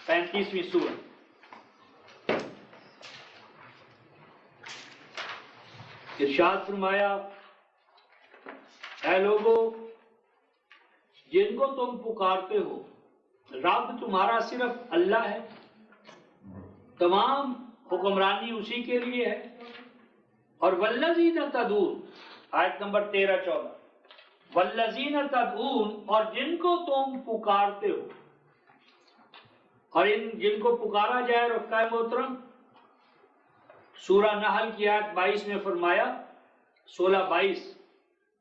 35ویں سورہ۔ ارشاد فرمایا اے لوگو، جن کو تم پکارتے ہو، رب تمہارا صرف اللہ ہے، تمام حکمرانی اسی کے لیے ہے۔ اور والذین تدعون، آیت نمبر 13-14، والذین تدعون، اور جن کو تم پکارتے ہو، اور ان جن کو پکارا جائے رفقائے محترم، سورہ نحل کی آیت 22 میں فرمایا، 16-22،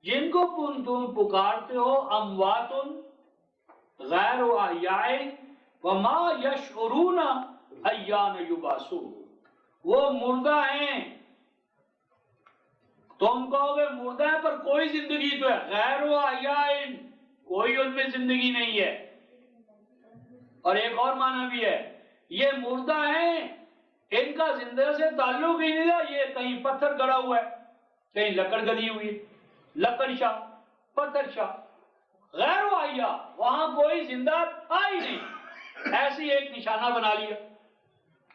جن کو تم پکارتے ہو اموات غیر احیاء وما یشعرون ایان یبعثون، وہ مردہ ہیں. تم کہو گے مردہ ہے پر کوئی زندگی تو ہے، غیر احیاء کوئی ان میں زندگی نہیں ہے. اور ایک اور معنی بھی ہے، یہ مردہ ہیں، ان کا زندہ سے تعلق ہی نہیں ہے، یہ کہیں پتھر گڑا ہوا ہے، کہیں لکڑ گلی ہوئی ہے، لکڑ شاہ پتھر شاہ، غیر احیاء، وہاں کوئی زندہ تھا ہی نہیں، ایسی ایک نشانہ بنا لیا.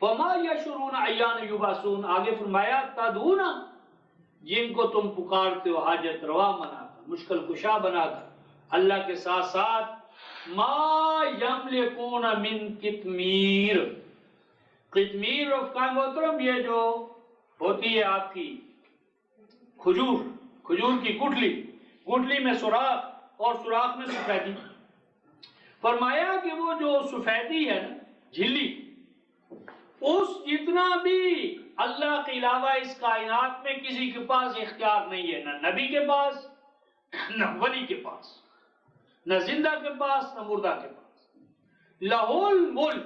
وما یشعرون ایان یبعثون، آگے فرمایا تدعون، جن کو تم پکارتے ہو حاجت روا بنا کر، مشکل کشا بنا کر، اللہ کے ساتھ ساتھ ما یملکون من قطمیر. قطمیر رفقائے محترم یہ جو ہوتی ہے آپ کی کھجور کی گٹھلی میں سوراخ اور سوراخ میں سفیدی. فرمایا کہ وہ جو سفیدی ہے نا جھلی، اس جتنا بھی اللہ کے علاوہ اس کائنات میں کسی کے پاس اختیار نہیں ہے، نہ نبی کے پاس، نہ ولی کے پاس، نہ زندہ کے پاس، نہ مردہ کے پاس. لہ الملک،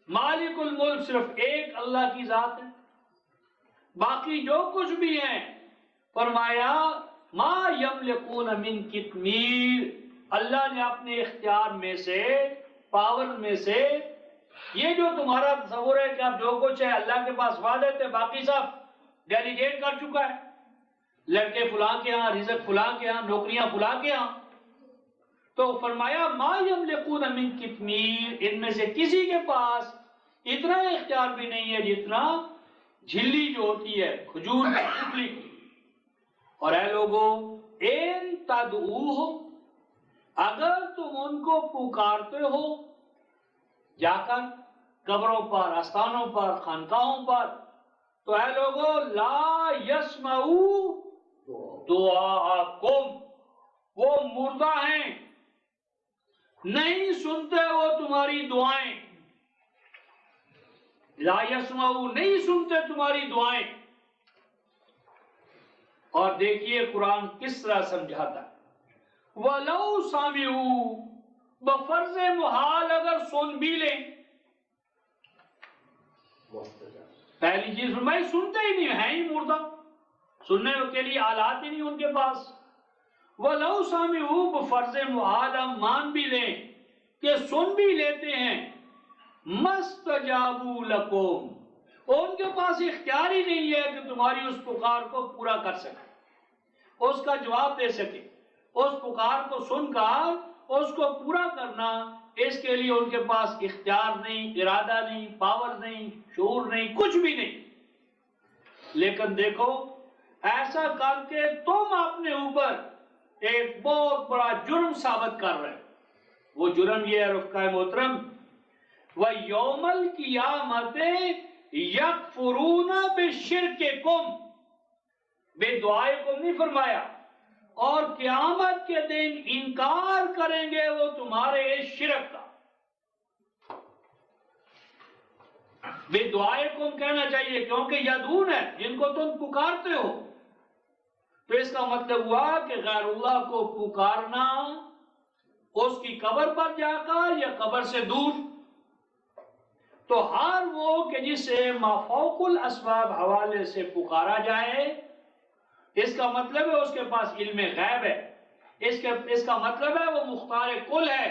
مالک الملک صرف ایک اللہ کی ذات ہے. باقی جو کچھ بھی ہیں فرمایا ما یملکون من قطمیر، اللہ نے اپنے اختیار میں سے، پاور میں سے، یہ جو تمہارا تصور ہے کہ اب جو کچھ ہے اللہ کے پاس وعدت ہے، باقی سب ڈیلیگیٹ کر چکا ہے، لڑکے فلاں کے ہاں، رزق فلاں کے ہاں، نوکریاں فلاں کے ہاں. تو فرمایا ما یملکون من قطمیر، ان میں سے کسی کے پاس اتنا اختیار بھی نہیں ہے جتنا جھلی جو ہوتی ہے کھجور کی گٹھلی. اور اے لوگوں ان تدعوہم، اگر تم ان کو پکارتے ہو جا کر قبروں پر، آستانوں پر، خانقاہوں پر، تو اے لوگوں لا یسمعوا دعاءکم، وہ مردہ ہیں، نہیں سنتے وہ تمہاری دعائیں. لا یسمعوا، نہیں سنتے تمہاری دعائیں. اور دیکھیے قرآن کس طرح سمجھاتا ہے. وَلَوْ سَمِعُوا، بفرض محال اگر سن بھی لیں. پہلی چیز فرمائی سنتے ہی نہیں، ہیں ہی مردہ، سننے کے لیے آلات ہی نہیں ان کے پاس. وَلَوْ سَمِعُوا، بفرض محال ہم مان بھی لیں کہ سن بھی لیتے ہیں. مَسْتَجَابُوا لَكُمْ، ان کے پاس اختیار ہی نہیں ہے کہ تمہاری اس پکار کو پورا کر سکے، اس کا جواب دے سکے. اس پکار کو سن کر اس کو پورا کرنا، اس کے لیے ان کے پاس اختیار نہیں، ارادہ نہیں، پاور نہیں، شعور نہیں، کچھ بھی نہیں. لیکن دیکھو ایسا کر کے تم اپنے اوپر ایک بہت بڑا جرم ثابت کر رہے. وہ جرم یہ ہے رفقائے محترم، وَيَوْمَ الْقِيَامَةِ يَكْفُرُونَ بِشِرْكِكُمْ، بے دعائکم نہیں فرمایا، اور قیامت کے دن انکار کریں گے وہ تمہارے اس شرک کا. بے دعائکم کہنا چاہیے کیونکہ یدعون ہے، جن کو تم پکارتے ہو. تو اس کا مطلب ہوا کہ غیر اللہ کو پکارنا اس کی قبر پر جا کر یا قبر سے دور. تو ہر وہ کہ جسے مافوق الاسباب حوالے سے پکارا جائے، اس کا مطلب ہے اس کے پاس علم غیب ہے، اس کا مطلب ہے وہ مختار کل ہے.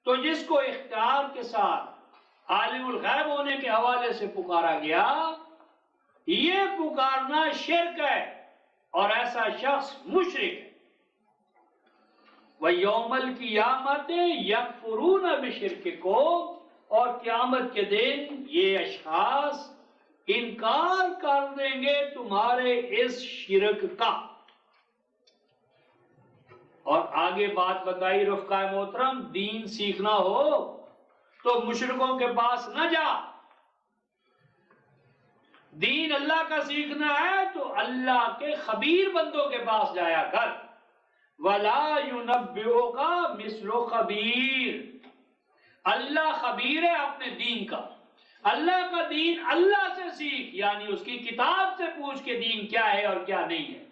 تو جس کو اختیار کے ساتھ عالم الغیب ہونے کے حوالے سے پکارا گیا، یہ پکارنا شرک ہے اور ایسا شخص مشرک ہے. وَيَوْمَ الْقِيَامَةِ يَكْفُرُونَ بِشِرْكِكُمْ، اور قیامت کے دن یہ اشخاص انکار کر دیں گے تمہارے اس شرک کا. اور آگے بات بتائی رفقائے محترم، دین سیکھنا ہو تو مشرکوں کے پاس نہ جا. دین اللہ کا سیکھنا ہے تو اللہ کے خبیر بندوں کے پاس جایا کر. وَلَا يُنَبِّئُكَ مِثْلُ خَبِيرٍ، اللہ خبیر ہے اپنے دین کا. اللہ کا دین اللہ سے سیکھ، یعنی اس کی کتاب سے پوچھ کے دین کیا ہے اور کیا نہیں ہے.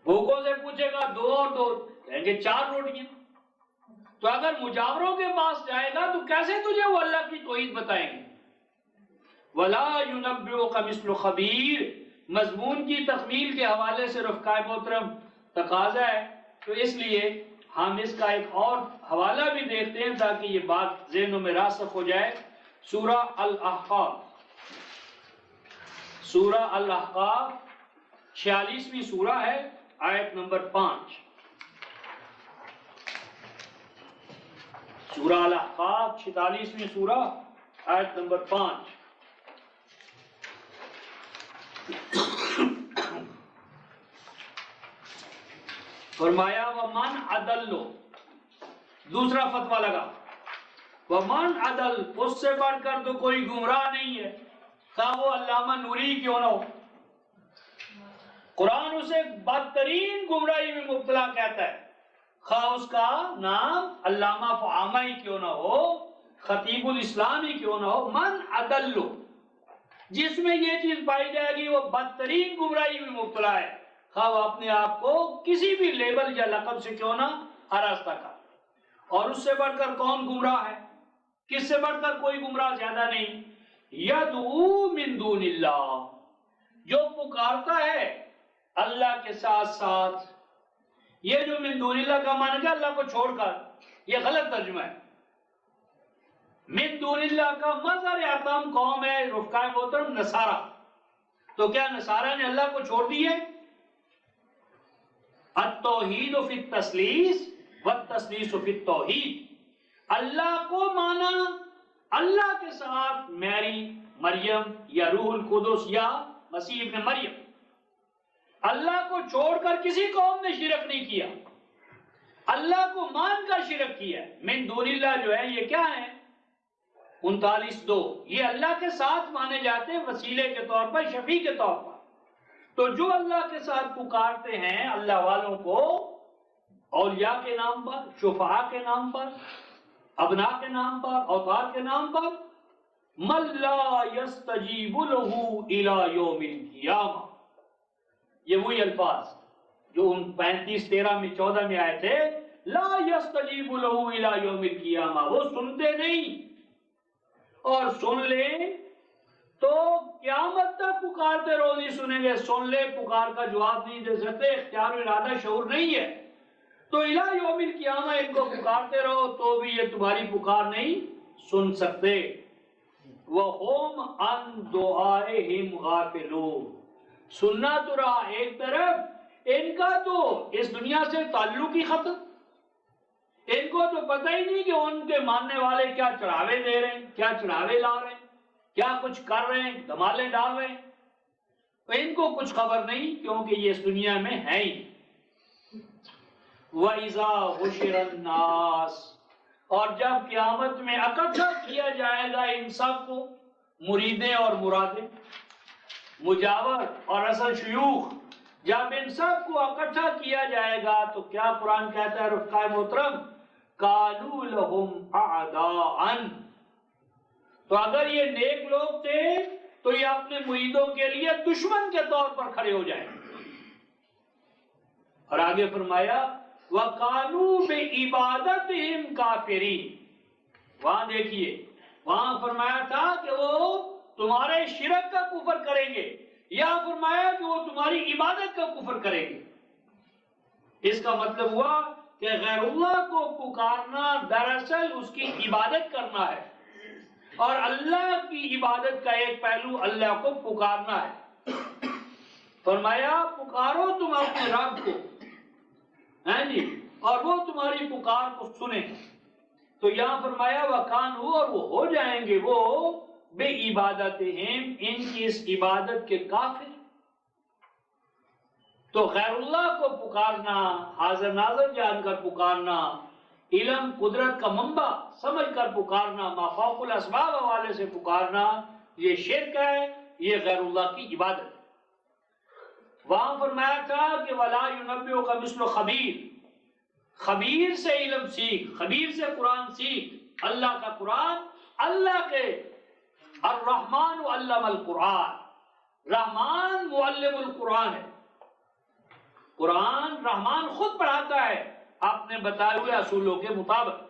بھوکوں سے پوچھے گا 2 اور 2 کہیں گے 4 روٹیاں. تو اگر مجاوروں کے پاس جائے گا تو کیسے تجھے وہ اللہ کی توحید بتائیں گے؟ وَلَا يُنَبِّئُكَ مِثْلُ خَبِيرٍ مضمون کی تکمیل کے حوالے سے رفقائے محترم تقاضا ہے، تو اس لیے ہم اس کا ایک اور حوالہ بھی دیکھتے ہیں تاکہ یہ بات ذہنوں میں راسخ ہو جائے. سورہ الاحقاف، سورہ الاحقاف 46ویں سورہ ہے، آیت نمبر 5. سورہ الاحقاف 46ویں سورہ آیت نمبر 5. فرمایا وَمَنْ عَدَلُّ، دوسرا فتویٰ لگا، وَمَنْ عَدَلُ، اس سے بڑھ کر تو کوئی گمراہ نہیں ہے، خواہ وہ علامہ نوری کیوں نہ ہو. قرآن اسے بدترین گمراہی میں مبتلا کہتا ہے، خواہ اس کا نام علامہ فہامہ ہی کیوں نہ ہو، خطیب الاسلام ہی کیوں نہ ہو. من عدل، جس میں یہ چیز پائی جائے گی وہ بدترین گمراہی میں مبتلا ہے، خواہ وہ اپنے آپ کو کسی بھی لیبل یا لقب سے کیوں نہ آراستہ کر. اور اس سے بڑھ کر کون گمراہ ہے؟ کس سے بڑھ کر کوئی گمراہ زیادہ نہیں. یدعو من دون اللہ، جو پکارتا ہے اللہ کے ساتھ ساتھ. یہ جو من دون اللہ کا معنی ہے اللہ کو چھوڑ کر، یہ غلط ترجمہ ہے. من دون اللہ کا مظہر اعظم قوم ہے رفقائے محترم نصارہ. تو کیا نصارہ نے اللہ کو چھوڑ دی ہے؟ التوحید فی التثلیث والتثلیث فی التوحید، اللہ کو مانا اللہ کے ساتھ میری، مریم یا روح القدس یا مسیح ابن مریم. اللہ کو چھوڑ کر کسی قوم نے شرک نہیں کیا، اللہ کو مان کر شرک کیا. من دون اللہ جو ہے یہ کیا ہے؟ 39(2) یہ اللہ کے ساتھ مانے جاتے ہیں وسیلے کے طور پر، شفیع کے طور پر. تو جو اللہ کے ساتھ پکارتے ہیں اللہ والوں کو، اولیاء کے نام پر، شفعاء کے نام پر، ابناء کے نام پر، اوتاد کے نام پر، من لا یستجیب له الی یوم القیامہ، یہ وہی الفاظ جو ان 35 13 میں 14 میں آئے تھے. لا یستجیب له الی یوم القیامہ، وہ سنتے نہیں، اور سن لیں تو قیامت تک پکارتے رہو نہیں سنیں گے. سن لے پکار کا جواب نہیں دے سکتے، اختیار و ارادہ شعور نہیں ہے، تو الی یوم القیامہ ان کو پکارتے رہو تو بھی یہ تمہاری پکار نہیں سن سکتے. وَهُمْ عَنْ دُعَائِهِمْ غَافِلُونَ، سننا تو رہا ایک طرف، ان کا تو اس دنیا سے تعلق ہی ختم. ان کو تو پتہ ہی نہیں کہ ان کے ماننے والے کیا چڑھاوے دے رہے ہیں، کیا چڑھاوے لا رہے ہیں، کیا کچھ کر رہے ہیں، دھمالے ڈال رہے ہیں. ان کو کچھ خبر نہیں کیونکہ یہ اس دنیا میں ہے ہی. وَإِذَا حُشِرَ النَّاسُ، اور جب قیامت میں اکٹھا کیا جائے گا ان سب کو، مریدیں اور مرادیں، مجاور اور اصل شیوخ، جب ان سب کو اکٹھا کیا جائے گا تو کیا قرآن کہتا ہے رفقائے محترم؟ قَالُوا لَهُمْ أَعْدَاءً، تو اگر یہ نیک لوگ تھے تو یہ اپنے مریدوں کے لیے دشمن کے طور پر کھڑے ہو جائیں. اور آگے فرمایا وَقَالُوا بِعِبَادَتِهِمْ كَافِرِينَ، وہاں دیکھیے، وہاں فرمایا تھا کہ وہ تمہارے شرک کا کفر کریں گے، یا فرمایا کہ وہ تمہاری عبادت کا کفر کریں گے. اس کا مطلب ہوا کہ غیر اللہ کو پکارنا دراصل اس کی عبادت کرنا ہے، اور اللہ کی عبادت کا ایک پہلو اللہ کو پکارنا ہے. فرمایا پکارو تم اپنے رب کو، ہیں جی، اور وہ تمہاری پکار کو سنیں. تو یہاں فرمایا وَكَانُوا، اور وہ ہو جائیں گے وہ بے عبادتہم، ان کی اس عبادت کے کافر. تو غیر اللہ کو پکارنا، حاضر ناظر جان کر پکارنا، علم قدرت کا منبع سمجھ کر پکارنا، ما فوق الاسباب حوالے سے پکارنا، یہ شرک ہے، یہ غیر اللہ کی عبادت ہے. وہاں فرمایا تھا کہ وَلَا يُنَبِّئُكَ مِثْلُ خَبِيرٍ، خبیر سے علم سیکھ، خبیر سے قرآن سیکھ. اللہ کا قرآن، اللہ کے الرحمن علم القرآن، رحمان معلم القرآن ہے. قرآن رحمان خود پڑھاتا ہے اپنے بتائے ہوئے اصولوں کے مطابق.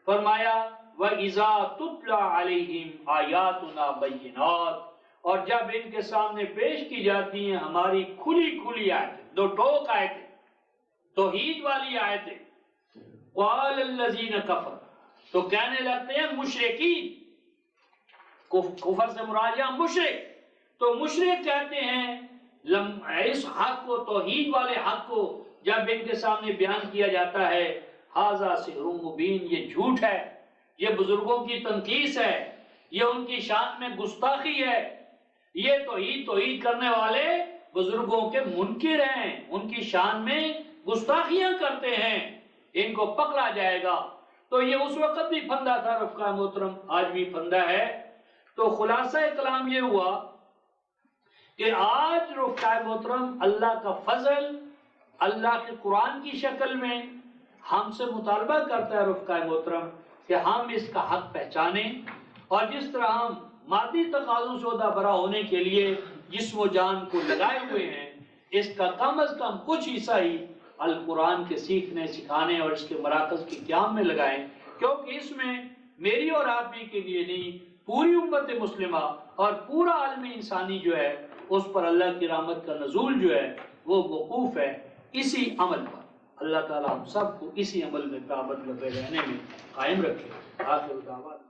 فرمایا وَإِذَا تُتْلَى عَلَيْهِمْ آيَاتُنَا بَيِّنَاتٍ، اور جب ان کے سامنے پیش کی جاتی ہیں ہماری کھلی کھلی آیتیں، دو ٹوک آیتیں، توحید والی آیتیں، قَالَ الَّذِينَ كَفَرُوا، تو کہنے لگتے ہیں مشرکین، کفر سے مراد یہاں مشرک، تو مشرک کہتے ہیں اس حق کو، توحید والے حق کو جب ان کے سامنے بیان کیا جاتا ہے، ھذا سحر مبین، یہ جھوٹ ہے، یہ بزرگوں کی تنقیص ہے، یہ ان کی شان میں گستاخی ہے، یہ توحید کرنے والے بزرگوں کے منکر ہیں، ان کی شان میں گستاخیاں کرتے ہیں، ان کو پکڑا جائے گا. تو یہ اس وقت بھی پھندا تھا رفقا محترم، آج بھی پھندا ہے. تو خلاصہ کلام یہ ہوا کہ آج رفقا محترم اللہ کا فضل اللہ کے قرآن کی شکل میں ہم سے مطالبہ کرتا ہے رفقا محترم کہ ہم اس کا حق پہچانیں، اور جس طرح ہم مادی تقاضوں سے عہدہ برا ہونے کے لیے جسم و جان کو لگائے ہوئے ہیں، اس کا کم از کم کچھ حصہ ہی القرآن کے سیکھنے سکھانے اور اس کے مراکز کے قیام میں لگائیں، کیونکہ اس میں میری اور آپ ہی کے لیے نہیں، پوری امت مسلمہ اور پورا عالم انسانی جو ہے اس پر اللہ کی رحمت کا نزول جو ہے وہ موقوف ہے اسی عمل پر. اللہ تعالیٰ ہم سب کو اسی عمل میں پابند لگے رہنے میں قائم رکھے. آخر دعوانا